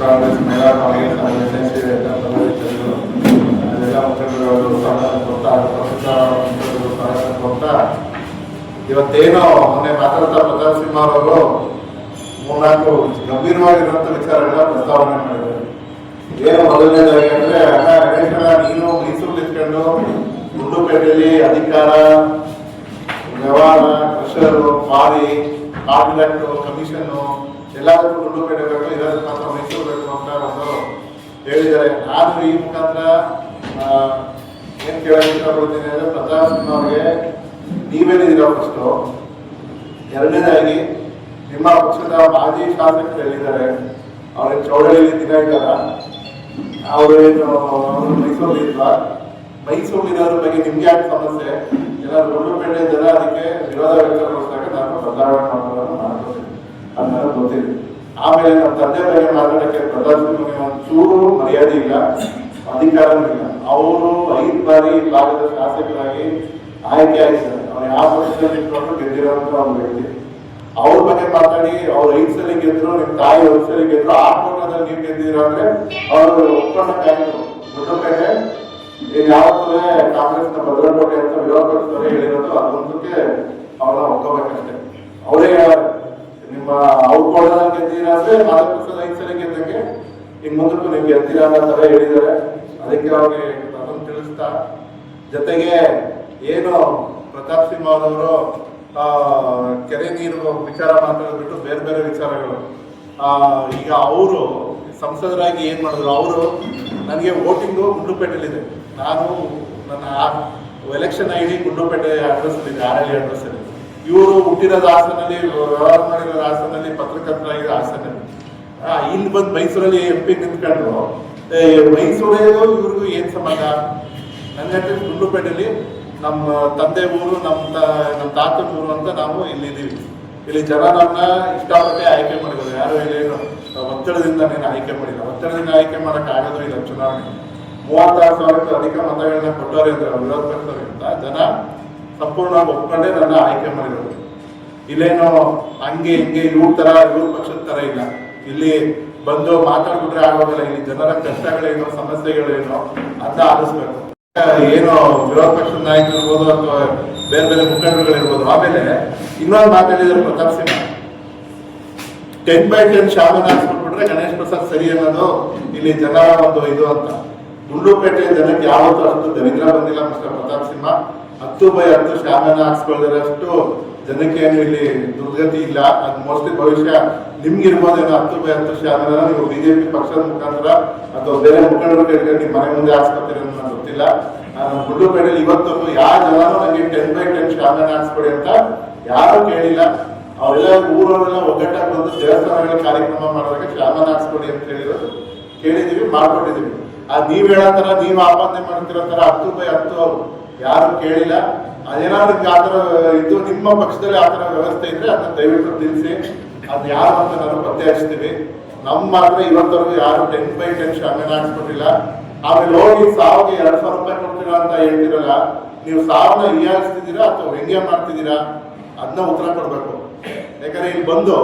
ಕಾಂಗ್ರೆಸ್ ಮಹಿಳಾ ಕಾಂಗ್ರೆಸ್ ಅದೆಲ್ಲ ಮುಖಂಡರು ಕೊಡ್ತಾ ಇವತ್ತೇನೋ ಮೊನ್ನೆ ಮಾತಾಡ್ತಾ ಪ್ರತಾಪ್ ಸಿಂಹ ಅವರು ಮೂರ್ನಾಲ್ಕು ಗಂಭೀರವಾಗಿರುವಂತ ವಿಚಾರಗಳನ್ನ ಪ್ರಸ್ತಾವನೆ ಮಾಡಿದ್ದಾರೆ. ಏನು ಮೊದಲನೇದಾಗಿ ಅಂದ್ರೆ ಗಣೇಶನ ನೀನು ಮೈಸೂರು ಇಟ್ಕೊಂಡು ಗುಂಡ್ಲುಪೇಟೆಯಲ್ಲಿ ಅಧಿಕಾರ ವ್ಯವಹಾರ ಕ್ರಷರು ಮಾರಿ ಕಾಂಟ್ರಾಕ್ಟು ಕಮಿಷನ್ನು ಎಲ್ಲದಕ್ಕೂ ಗುಂಡ್ಲುಪೇಟೆ ಬೇಕು, ಇರೋದಕ್ಕೆ ಮಾತ್ರ ಮೈಸೂರು ಬೇಕು ಅಂತ ಒಂದು ಹೇಳಿದ್ದಾರೆ. ನಾನು ಈ ಮುಖಾಂತರ ಏನ್ ಕೇಳೋಕೆ ಇಷ್ಟಪಡ್ತೀನಿ ಅಂದ್ರೆ ಪ್ರತಾಪ್ ಸಿಂಹ ಅವ್ರಿಗೆ ನೀವೇನಿದ್ದೀರಾ ಫಸ್ಟು, ಎರಡನೇದಾಗಿ ನಿಮ್ಮ ಪಕ್ಷದ ಮಾಜಿ ಶಾಸಕರು ಹೇಳಿದ್ದಾರೆ, ಅವ್ರಿಗೆ ಚೌಡಳ್ಳಿಯಲ್ಲಿ ದಿನ ಇದ್ದಾರ, ಅವರೇನು ಮೈಸೂರಲ್ಲಿ ಇಲ್ವಾ, ಮೈಸೂರಿನವ್ರ ಬಗ್ಗೆ ನಿಮ್ಗೆ ಯಾಕೆ ಸಮಸ್ಯೆ, ಏನಾದ್ರು ಗುಂಡ್ಲುಪೇಟೆ ಜನ ಅದಕ್ಕೆ ವಿರೋಧ ವ್ಯಕ್ತಪಡಿಸಿದಾಗ ನಾನು ಬದಲಾವಣೆ ಮಾಡೋದನ್ನು ಮಾಡ್ತೀನಿ ಅನ್ನೋದು ಗೊತ್ತಿದೆ. ಆಮೇಲೆ ನಮ್ಮ ತಂದೆ ಬಗ್ಗೆ ಮಾತಾಡಕ್ಕೆ ಪ್ರತಾಪ್ ಸಿಂಹಗೆ ಒಂಚೂರು ಮರ್ಯಾದೆ ಇಲ್ಲ, ಅಧಿಕಾರನೂ ಇಲ್ಲ. ಅವರು 5 ಬಾರಿ ಭಾಗದ ಶಾಸಕರಾಗಿ ಆಯ್ಕೆ ಆಗಿದ್ದಾರೆ. ಅವ್ರು ಯಾವ ಪಕ್ಷದಲ್ಲಿ ಇಟ್ಕೊಂಡು ಗೆದ್ದಿರೋಂಥ ಒಂದು ವ್ಯಕ್ತಿ. ಅವ್ರ ಬಗ್ಗೆ ಮಾತಾಡಿ ಅವ್ರು 5 ಸಲ ಗೆದ್ರು, ನಿಮ್ ತಾಯಿ 1 ಸಲ ಗೆದ್ರು, ಆ ಕೋಟದಲ್ಲಿ ನೀವು ಗೆದ್ದಿರೋ ಅಂದ್ರೆ ಅವರು ಒಪ್ಕೊಂಡಾಯ್ತು. ಗುಂಡ್ಲುಪೇಟೆ ಯಾವತ್ತೂ ಕಾಂಗ್ರೆಸ್ನ ಭದ್ರಕೋಟೆ ಅಂತ ವಿರೋಧ ಪಕ್ಷದವರೇ ಹೇಳಿರೋದು, ಅದೊಂದಕ್ಕೆ ಅವ್ರನ್ನ ಒಪ್ಕೋಬೇಕಷ್ಟೇ. ಅವರೇ ಹೇಳಾರೆ ನಿಮ್ಮ ಅವ್ರ ಕೋಟದಲ್ಲಿ ಗೆದ್ದೀರಾ ಅಂದ್ರೆ ಮಾದಕಪಕ್ಷದ 5 ಸಲ ಗೆದ್ದಂಗೆ ಇನ್ ಮುಂದಕ್ಕೂ ನೀವು ಗೆದ್ದಿರಾ ಅನ್ನೋ ತರ ಹೇಳಿದ್ದಾರೆ. ಅದಕ್ಕೆ ಅವ್ರಿಗೆ ಅದನ್ನು ತಿಳಿಸ್ತಾ, ಜೊತೆಗೆ ಏನು ಪ್ರತಾಪ್ ಸಿಂಹ ಅವರು ಕೆರೆ ನೀರು ವಿಚಾರ ಮಾತಾಡ್ಬಿಟ್ಟು ಬೇರೆ ಬೇರೆ ವಿಚಾರಗಳು, ಈಗ ಅವರು ಸಂಸದರಾಗಿ ಏನ್ ಮಾಡಿದ್ರು, ಅವರು ನನಗೆ ವೋಟಿಂಗು ಗುಂಡ್ಲುಪೇಟೆಯಲ್ಲಿದೆ, ನಾನು ನನ್ನ election I D Gundlupet address ಇದೆ, RL ಅಡ್ರೆಸ್ ಇದೆ. ಇವರು ಹುಟ್ಟಿರೋದು ಹಾಸನಲ್ಲಿ, ವ್ಯವಹಾರ ಮಾಡಿರೋದು ಹಾಸನಲ್ಲಿ, ಪತ್ರಕರ್ತರಾಗಿರೋ ಹಾಸನಲ್ಲಿ. ಇಲ್ಲಿ ಬಂದು ಮೈಸೂರಲ್ಲಿ MP ನಿಂತ್ಕೊಂಡ್ರು. ಮೈಸೂರಿಗೂ ಇವ್ರಿಗೂ ಏನ್ ಸಂಬಂಧ? ನನ್ನ ಗುಂಡ್ಲುಪೇಟೆಯಲ್ಲಿ ನಮ್ಮ ತಂದೆ ಊರು, ನಮ್ಮ ತಾತನ ಊರು ಅಂತ ನಾವು ಇಲ್ಲಿದ್ದೀವಿ. ಇಲ್ಲಿ ಜನ ನನ್ನ ಇಷ್ಟಪಟ್ಟೆ ಆಯ್ಕೆ ಮಾಡಿದ್ರು. ಯಾರು ಇಲ್ಲೇನು ಒತ್ತಡದಿಂದ ನೀನು ಆಯ್ಕೆ ಮಾಡಿಲ್ಲ, ಒತ್ತಡದಿಂದ ಆಯ್ಕೆ ಮಾಡಕ್ ಆಗೋದು ಇಲ್ಲ. ಚುನಾವಣೆ 36,000ಕ್ಕೂ ಅಧಿಕ ಮತಗಳನ್ನ ಕೊಟ್ಟವ್ರೆ ಅಂದ್ರೆ ವಿರೋಧ ಪಕ್ಷದವರಿಂದ ಜನ ಸಂಪೂರ್ಣವಾಗಿ ಒಪ್ಕೊಂಡೇ ನನ್ನ ಆಯ್ಕೆ ಮಾಡಿರೋದು. ಇಲ್ಲೇನೋ ಹಂಗೆ ಹಿಂಗೆ ಇವ್ರ ಪಕ್ಷದ ತರ ಇಲ್ಲ. ಇಲ್ಲಿ ಬಂದು ಮಾತಾಡ್ಬಿಟ್ರೆ ಆಗೋದಿಲ್ಲ. ಇಲ್ಲಿ ಜನರ ಕಷ್ಟಗಳೇನೋ ಸಮಸ್ಯೆಗಳೇನೋ ಅಂತ ಆಲಿಸ್ಬೇಕು. ಏನೋ ವಿರೋಧ ಪಕ್ಷದ ನಾಯಕರು ಇರ್ಬೋದು ಅಥವಾ ಬೇರೆ ಬೇರೆ ಮುಖಂಡರುಗಳಿರ್ಬೋದು. ಆಮೇಲೆ ಇನ್ನೊಂದು ಮಾತಾಡಿದ್ರು ಪ್ರತಾಪ್ ಸಿಂಹ, 10/10 ಶಾಮನ ಹಾಕ್ಸ್ಬಿಟ್ಬಿಟ್ರೆ ಗಣೇಶ್ ಪ್ರಸಾದ್ ಸರಿ ಅನ್ನೋದು ಇಲ್ಲಿ ಜನ ಒಂದು ಇದು ಅಂತ. ಗುಂಡ್ಲುಪೇಟೆ ಜನಕ್ಕೆ ಯಾವತ್ತೂ ಅಷ್ಟು ದರಿದ್ರ ಬಂದಿಲ್ಲ ಮಿಸ್ಟರ್ ಪ್ರತಾಪ್ ಸಿಂಹ. 10/10 ಶಾಮನ ಹಾಕ್ಸ್ಕೊಳ್ದಿರಷ್ಟು ಜನಕ್ಕೆ ಏನು ಇಲ್ಲಿ ದುರ್ಗತಿ ಇಲ್ಲ. ಅದು ಮೋಸ್ಟ್ಲಿ ಭವಿಷ್ಯ ನಿಮ್ಗಿರ್ಬೋದೇನೋ 10/10 ಶಾಮನ ನೀವು BJP ಪಕ್ಷದ ಮುಖಾಂತರ ಅಥವಾ ಬೇರೆ ಮುಖಂಡರು ಕೇಳ್ಕೊಂಡು ನಿಮ್ಮ ಮನೆ ಮುಂದೆ ಹಾಕ್ಸ್ಕೊತೀರ ಅಂತ ನನಗೆ ಗೊತ್ತಿಲ್ಲ. ನಾನು ಗುಂಡ್ಲುಪೇಟೆಯಲ್ಲಿ ಇವತ್ತೊಂದು ಯಾವ ಜನನೂ ನನಗೆ 10/10 ಶಾಮನ ಹಾಕ್ಸ್ಕೊಡಿ ಅಂತ ಯಾರು ಕೇಳಿಲ್ಲ. ಅವರೆಲ್ಲ ಊರವರೆಲ್ಲ ಒಗ್ಗಟ್ಟಾಗಿ ಬಂದು ದೇವಸ್ಥಾನಗಳ ಕಾರ್ಯಕ್ರಮ ಮಾಡಿದಾಗ ಶಾಮನ ಹಾಕ್ಸ್ಕೊಡಿ ಅಂತ ಹೇಳಿರೋದು ಕೇಳಿದೀವಿ, ಮಾಡ್ಕೊಟ್ಟಿದೀವಿ. ನೀವ್ ಹೇಳೋ ತರ, ನೀವು ಆಪಾದನೆ ಮಾಡ್ತಿರೋ ತರ 10/10 ಯಾರು ಕೇಳಿಲ್ಲ. ಅದೇನಾದ್ರು ಆತರ ಇದು ನಿಮ್ಮ ಪಕ್ಷದಲ್ಲಿ ಆತರ ವ್ಯವಸ್ಥೆ ಇದ್ರೆ ಅದನ್ನ ದಯವಿಟ್ಟು ತಿಳಿಸಿ, ಅದ್ ಯಾರು ಅಂತ ನಾನು ಪತ್ತೆ ಹಚ್ತೀವಿ. ನಮ್ಮ ಮಾತ್ರ ಇವತ್ತವರೆಗೂ ಯಾರು 10/10 ಶಾಮೀನು ಹಾಕ್ಸ್ಕೊಟ್ಟಿಲ್ಲ. ಆಮೇಲೆ ಹೋಗಿ ಸಾವಿಗೆ 2,000 ರೂಪಾಯಿ ಕೊಡ್ತೀರಾ ಅಂತ ಹೇಳ್ತಿರಲ್ಲ, ನೀವು ಸಾವನ್ನ ಹೀಯಾಳಿಸ್ತಿದ್ದೀರಾ ಅಥವಾ ವ್ಯಂಗ್ಯ ಮಾಡ್ತಿದ್ದೀರಾ ಅದನ್ನ ಉತ್ತರ ಕೊಡ್ಬೇಕು. ಯಾಕಂದ್ರೆ ಇಲ್ಲಿ ಬಂದು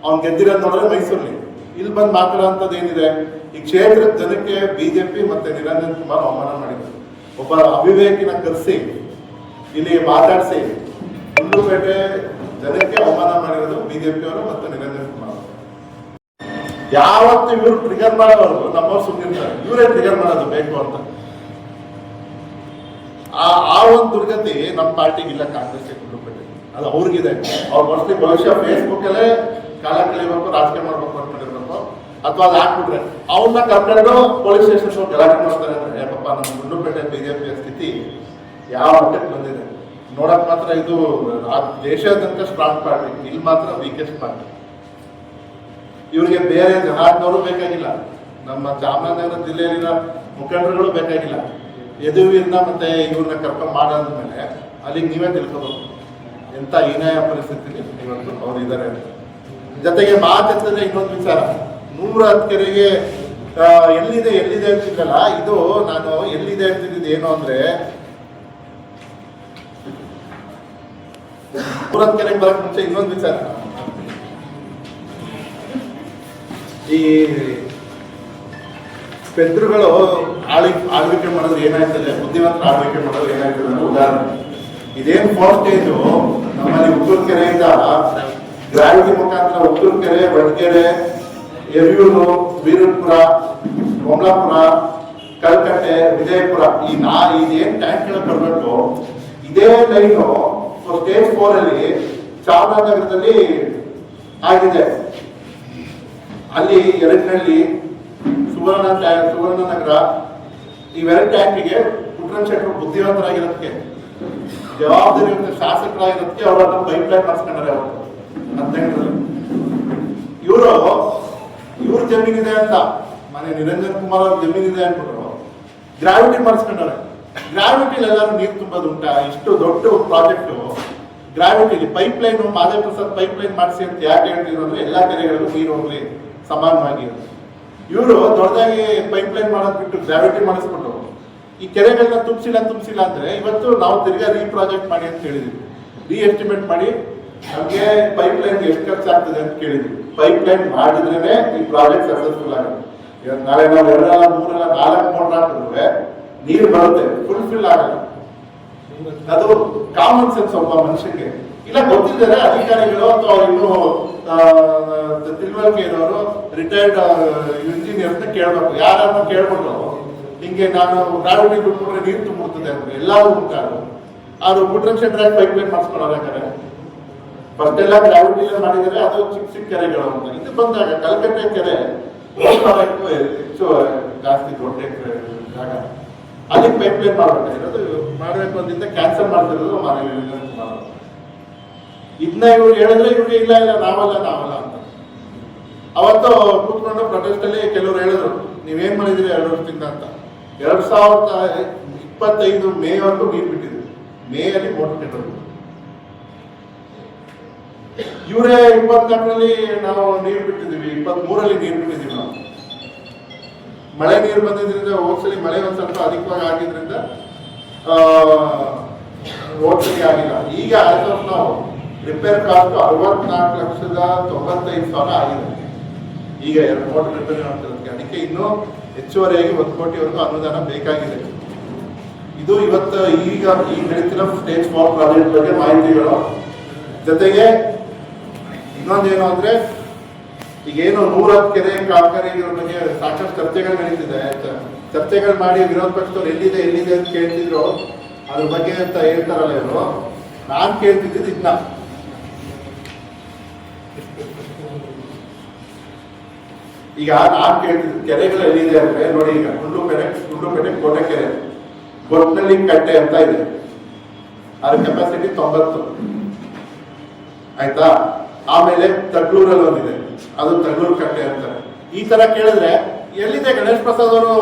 ಅವ್ನು ಗೆದ್ದಿರೋದು ನೋಡಿದ್ರೆ ಮೈಸೂರಲ್ಲಿ, ಇಲ್ಲಿ ಬಂದು ಮಾತಾಡೋಂಥದ್ದು ಏನಿದೆ? ಈ ಕ್ಷೇತ್ರದ ಜನಕ್ಕೆ BJP ಮತ್ತೆ ನಿರಂಜನ್ ಕುಮಾರ್ ಅವಮಾನ ಮಾಡಿದ್ರು. ಒಬ್ಬ ಅವಿವೇಕಿನ ಕರೆಸಿ ಇಲ್ಲಿ ಮಾತಾಡಿಸಿ ಗುಂಡ್ಲುಪೇಟೆ ಜನಕ್ಕೆ ಅವಮಾನ ಮಾಡಿರೋದು BJP ಅವರು ಮತ್ತು ನಿರಂಜನ್ ಕುಮಾರ್. ಯಾವತ್ತು ಇವರು ಟ್ರಿಗರ್ ಮಾಡೋರು ನಮ್ಮವ್ರು ಸುಮ್ಮನಿರ್ತಾರೆ, ಇವರೇ ಟ್ರಿಗರ್ ಮಾಡೋದು ಬೇಕು ಅಂತ. ಆ ಒಂದು ದುರ್ಗತಿ ನಮ್ಮ ಪಾರ್ಟಿಗೆ ಇಲ್ಲ, ಕಾಂಗ್ರೆಸ್ ಗುಂಡ್ಲುಪೇಟೆ ಅದು ಅವ್ರಿಗಿದೆ. ಅವ್ರು ಮೋಸ್ಟ್ಲಿ ಭವಿಷ್ಯ ಫೇಸ್ಬುಕ್ ಅಲ್ಲೇ ಕಾಲ ಕಳಿಬೇಕು, ರಾಜಕೀಯ ಮಾಡ್ಬೇಕು ಅನ್ಕೊಂಡಿರ್ಬೇಕು, ಅಥವಾ ಅದು ಹಾಕ್ಬಿಟ್ರೆ ಅವನ್ನ ಕರ್ಕೊಂಡು ಪೊಲೀಸ್ ಸ್ಟೇಷನ್ ಗಲಾಟೆ ಮಾಡ್ತಾರೆ. ಅಂದ್ರೆ ಪಾಪ ನಮ್ಮ ಗುಂಡ್ಲುಪೇಟೆ BJP ಸ್ಥಿತಿ ಯಾವ ಮಟ್ಟಕ್ಕೆ ಬಂದಿದೆ ನೋಡಕ್ ಮಾತ್ರ ಇದು ದೇಶಾದ್ಯಂತ ಸ್ಟ್ರಾಂಗ್ ಪಾರ್ಟಿ, ಇಲ್ಲಿ ಮಾತ್ರ ವೀಕೆಸ್ಟ್ ಪಾರ್ಟಿ. ಇವ್ರಿಗೆ ಬೇರೆ ಜನಾರ್ದವರು ಬೇಕಾಗಿಲ್ಲ, ನಮ್ಮ ಚಾಮರಾಜನಗರ ಜಿಲ್ಲೆಯಲ್ಲಿನ ಮುಖಂಡರುಗಳು ಬೇಕಾಗಿಲ್ಲ. ಯದುವೀರ್ನ ಮತ್ತೆ ಇವ್ರನ್ನ ಕರ್ಕೊಂಡು ಮಾಡಾದ್ಮೇಲೆ ಅಲ್ಲಿಗೆ ನೀವೇ ತಿಳ್ಕೋಬೇಕು ಎಂತ ಹೀನಾಯ ಪರಿಸ್ಥಿತಿಲಿ ಇವತ್ತು ಅವ್ರು ಇದ್ದಾರೆ. ಜೊತೆಗೆ ಮಾತೆತ್ತದೆ ಇನ್ನೊಂದು ವಿಚಾರ, 110 ಕೆರೆಗೆ ಎಲ್ಲಿದೆ ಅಂತಿದ್ದಲ್ಲ, ಇದು ನಾನು ಎಲ್ಲಿದೆ ಅಂತಿದ್ದು ಏನು ಅಂದ್ರೆ 110 ಕೆರೆಗೆ ಬರಕ್ ಮುಂಚೆ ಇನ್ನೊಂದು ವಿಚಾರ, ಈ ಪೆದ್ರುಗಳು ಆಳ್ವಿಕೆ ಮಾಡಿದ್ರೆ ಏನಾಯ್ತದೆ, ಬುದ್ಧಿವಂತರ ಆಳ್ವಿಕೆ ಮಾಡಿದ್ರೆ ಏನಾಯ್ತದೆ ಅಂದ್ರೆ ಉದಾಹರಣೆ ಇದೇನು ಫೋರ್ತ್ ಸ್ಟೇಜು ನಮ್ಮಲ್ಲಿ ಉತ್ತೂರು ಕೆರೆಯಿಂದ ಗ್ರಾವಿಟಿ ಮುಖಾಂತರ ಉತ್ತೂರು ಕೆರೆ, ಬಡ್ಗೆರೆ, ಯರಿಯೂರು, ವೀರಪುರ, ಕೊಮಲಾಪುರ, ಕಲ್ಕಟ್ಟೆ, ವಿಜಯಪುರ ಇದೇನ್ ಟ್ಯಾಂಕ್ಗಳು ಬರಬೇಕು, ಇದೇ ಲೈನು ಸ್ಟೇಜ್ 4 ಅಲ್ಲಿ ಚಾಮರಾಜನಗರದಲ್ಲಿ ಆಗಿದೆ. ಅಲ್ಲಿ ಎರಡನಲ್ಲಿ ಸುವರ್ಣನಗರ ಇವೆರಡು ಟ್ಯಾಂಕಿಗೆ ಪುಟ್ಟರಂಗ ಶೆಟ್ಟರು ಬುದ್ಧಿವಂತರಾಗಿರೋದಕ್ಕೆ, ಜವಾಬ್ದಾರಿ ಶಾಸಕರಾಗಿರೋದಕ್ಕೆ ಅವರನ್ನ ಪೈಪ್ ಲೈನ್ ಮಾಡಿಸ್ಕೊಂಡ್ರೆ ಅವರು 18ರಲ್ಲಿ. ಇವ್ರ ಜಮೀನಿದೆ ಅಂತ ಮನೆ ನಿರಂಜನ್ ಕುಮಾರ್ ಅವ್ರ ಜಮೀನಿದೆ ಅಂದ್ಬಿಟ್ಟು ಗ್ರಾವಿಟಿ ಮಾಡಿಸ್ಕೊಂಡವ್ರೆ. ಗ್ರಾವಿಟಿಲಿ ಎಲ್ಲರೂ ನೀರು ತುಂಬೋದು ಉಂಟಾ? ಇಷ್ಟು ದೊಡ್ಡ ಪ್ರಾಜೆಕ್ಟು ಗ್ರಾವಿಟಿಲಿ pipeline, Madev Prasad pipeline ಮಾಡಿಸಿ ಅಂತ ಯಾಕೆ ಹೇಳ್ತಿದ್ರು ಅಂದ್ರೆ ಎಲ್ಲಾ ಕೆರೆಗಳಿಗೂ ನೀರು ಹೋಗ್ಲಿ ಸಮಾನವಾಗಿ. ಇವರು ದೊಡ್ಡದಾಗಿ ಪೈಪ್ ಲೈನ್ ಮಾಡೋದ್ ಬಿಟ್ಟು ಗ್ರಾವಿಟಿ ಮಾಡಿಸ್ಬಿಟ್ಟು ಈ ಕೆರೆಗಳನ್ನ ತುಂಬಿಸಿಲ್ಲ ಅಂದ್ರೆ ಇವತ್ತು ನಾವು ತಿರ್ಗಾ ಪ್ರಾಜೆಕ್ಟ್ ಮಾಡಿ ಅಂತ ಹೇಳಿದ್ವಿ, ಎಸ್ಟಿಮೇಟ್ ಮಾಡಿ ನಮ್ಗೆ ಪೈಪ್ ಲೈನ್ ಎಷ್ಟು ಖರ್ಚಾಗ್ತದೆ ಅಂತ ಕೇಳಿದ್ವಿ. ಪೈಪ್ ಲೈನ್ ಮಾಡಿದ್ರೇನೆ ಈ ಪ್ರಾಜೆಕ್ಟ್ ಸಕ್ಸಸ್ಫುಲ್ ಆಗುತ್ತೆ. ಇವತ್ತು ನಾಳೆ ನಾವು 2, 3, 4 ಮೋಟರ್ ಹಾಕಿದ್ರೆ ನೀರು ಬರುತ್ತೆ, ಫುಲ್ಫಿಲ್ ಆಗಲ್ಲ. ಅದು ಕಾಮನ್ ಸೆನ್ಸ್ ಒಬ್ಬ ಮನುಷ್ಯನಿಗೆ. ಇಲ್ಲ ಗೊತ್ತಿದ್ದಾರೆ ಅಧಿಕಾರಿಗಳು ಅಥವಾ ಇನ್ನೂ ತಿಳುವಳಿಕೆ ಇರೋರು ರಿಟೈರ್ಡ್ ಇಂಜಿನಿಯರ್ಸ್ನ ಕೇಳ್ಬೇಕು. ಯಾರನ್ನ ಕೇಳ್ಬಿಟ್ಟು ಹಿಂಗೆ ನಾನು ಗ್ರಾವಿಟಿ ಬಿಟ್ಬಿಟ್ರೆ ನೀರು ತುಂಬಿಡ್ತದೆ ಅಂದ್ರೆ ಎಲ್ಲಾರು ಉಂಟಾರು ಅವ್ರು ಪುಟ್ಟರಂಗ ಶೆಟ್ಟರ್ ಪೈಪ್ ಲೈನ್ ಮಾಡಿಸ್ಕೊಳ್ಳೋದಾರೆ ಫಸ್ಟ್ ಎಲ್ಲ ಗ್ರಾವಿಟಿ ಮಾಡಿದರೆ ಅದು ಚಿಕ್ಕ ಕೆರೆಗಳು ಅಂತ. ಇದು ಬಂದಾಗ ಕಲ್ಕಟ್ಟೆ ಕೆರೆ ಹೆಚ್ಚು ಜಾಸ್ತಿ ದೊಡ್ಡ ಜಾಗ, ಅಲ್ಲಿ ಪೈಪ್ ಲೈನ್ ಮಾಡಬೇಕು ಅಂತಿದ್ದ ಕ್ಯಾನ್ಸಲ್ ಮಾಡ್ತಿರೋದು ಇದನ್ನ ಇವ್ರು ಹೇಳಿದ್ರೆ ಇವ್ರಿಗೆ ಇಲ್ಲ ನಾವಲ್ಲ ಅಂತ. ಅವತ್ತು ಕೂತ್ಕೊಂಡು ಪ್ರೊಟೆಸ್ಟ್ ಅಲ್ಲಿ ಕೆಲವರು ಹೇಳಿದ್ರು ನೀವೇನ್ ಮಾಡಿದಿರಿ 2 ವರ್ಷದಿಂದ ಅಂತ. 2025 ಮೇವರೆಗೂ ನೀರು ಬಿಟ್ಟಿದ್ರು. ಮೇ ಅಲ್ಲಿ ಮೋಟರ್ ಕೆಟ್ಟರು. ಇವರೇ 24ರಲ್ಲಿ ನಾವು ನೀರು ಬಿಟ್ಟಿದ್ದೀವಿ, 23ರಲ್ಲಿ ನೀರು ಬಿಟ್ಟಿದ್ದೀವಿ. ನಾವು ಮಳೆ ನೀರು ಬಂದಿದ್ರಿಂದ ಹೋದ್ಸಲಿ ಮಳೆ ಒಂದ್ ಸ್ವಲ್ಪ ಅಧಿಕವಾಗಿ ಆಗಿದ್ರಿಂದ ಹೋದ್ಸಲಿ ಆಗಿಲ್ಲ. ಈಗ ನಾವು ರಿಪೇರ್ ಕಾಸ್ಟ್ 64,95,000 ಆಗಿದೆ. ಈಗ 2 ಮೋಟರ್ ರಿಪೇರಿ ಮಾಡ್ತಿರೋದಕ್ಕೆ. ಅದಕ್ಕೆ ಇನ್ನೂ ಹೆಚ್ಚುವರಿಯಾಗಿ 1 ಕೋಟಿವರೆಗೂ ಅನುದಾನ ಬೇಕಾಗಿದೆ. ಇದು ಇವತ್ತು ಈಗ ನಡೀತಿರೋ ಸ್ಟೇಜ್ 4 ಪ್ರಾಜೆಕ್ಟ್ ಬಗ್ಗೆ ಮಾಹಿತಿಗಳು. ಜೊತೆಗೆ ಇನ್ನೊಂದೇನು ಅಂದ್ರೆ ಈಗೇನು 110 ಕೆರೆ ಕಾಮಗಾರಿಗಳ ಬಗ್ಗೆ ಸಾಕಷ್ಟು ಚರ್ಚೆಗಳು ನಡೀತಿದೆ. ಚರ್ಚೆಗಳು ಮಾಡಿ ವಿರೋಧ ಪಕ್ಷದವ್ರು ಎಲ್ಲಿದೆ ಅಂತ ಕೇಳ್ತಿದ್ರು. ಅದ್ರ ಬಗ್ಗೆ ಅಂತ ಹೇಳ್ತಾರಲ್ಲ ಇವರು. ನಾನ್ ಕೇಳ್ತಿದ್ದು ಇದನ್ನ ಈಗ ನಾನ್ ಕೇಳ್ತಿದ್ದು ಕೆರೆಗಳು ಎಲ್ಲಿದೆ ಅಂದ್ರೆ ನೋಡಿ, ಈಗ ಗುಂಡ್ಲುಪೇಟೆ ಕೋಟೆ ಕೆರೆ, ಗೊಟ್ಟಿನಲ್ಲಿ ಕಟ್ಟೆ ಅಂತ ಇದೆ. ಅದ್ರ ಕೆಪಾಸಿಟಿ 90 ಆಯ್ತಾ. ಆಮೇಲೆ ತಗ್ಲೂರಲ್ಲಿ ಒಂದಿದೆ, ಅದು ತಗ್ಲೂರು ಕಟ್ಟೆ ಅಂತಾರೆ. ಈ ತರ ಕೇಳಿದ್ರೆ ಎಲ್ಲಿದೆ ಗಣೇಶ್ ಪ್ರಸಾದ್ ಅವರು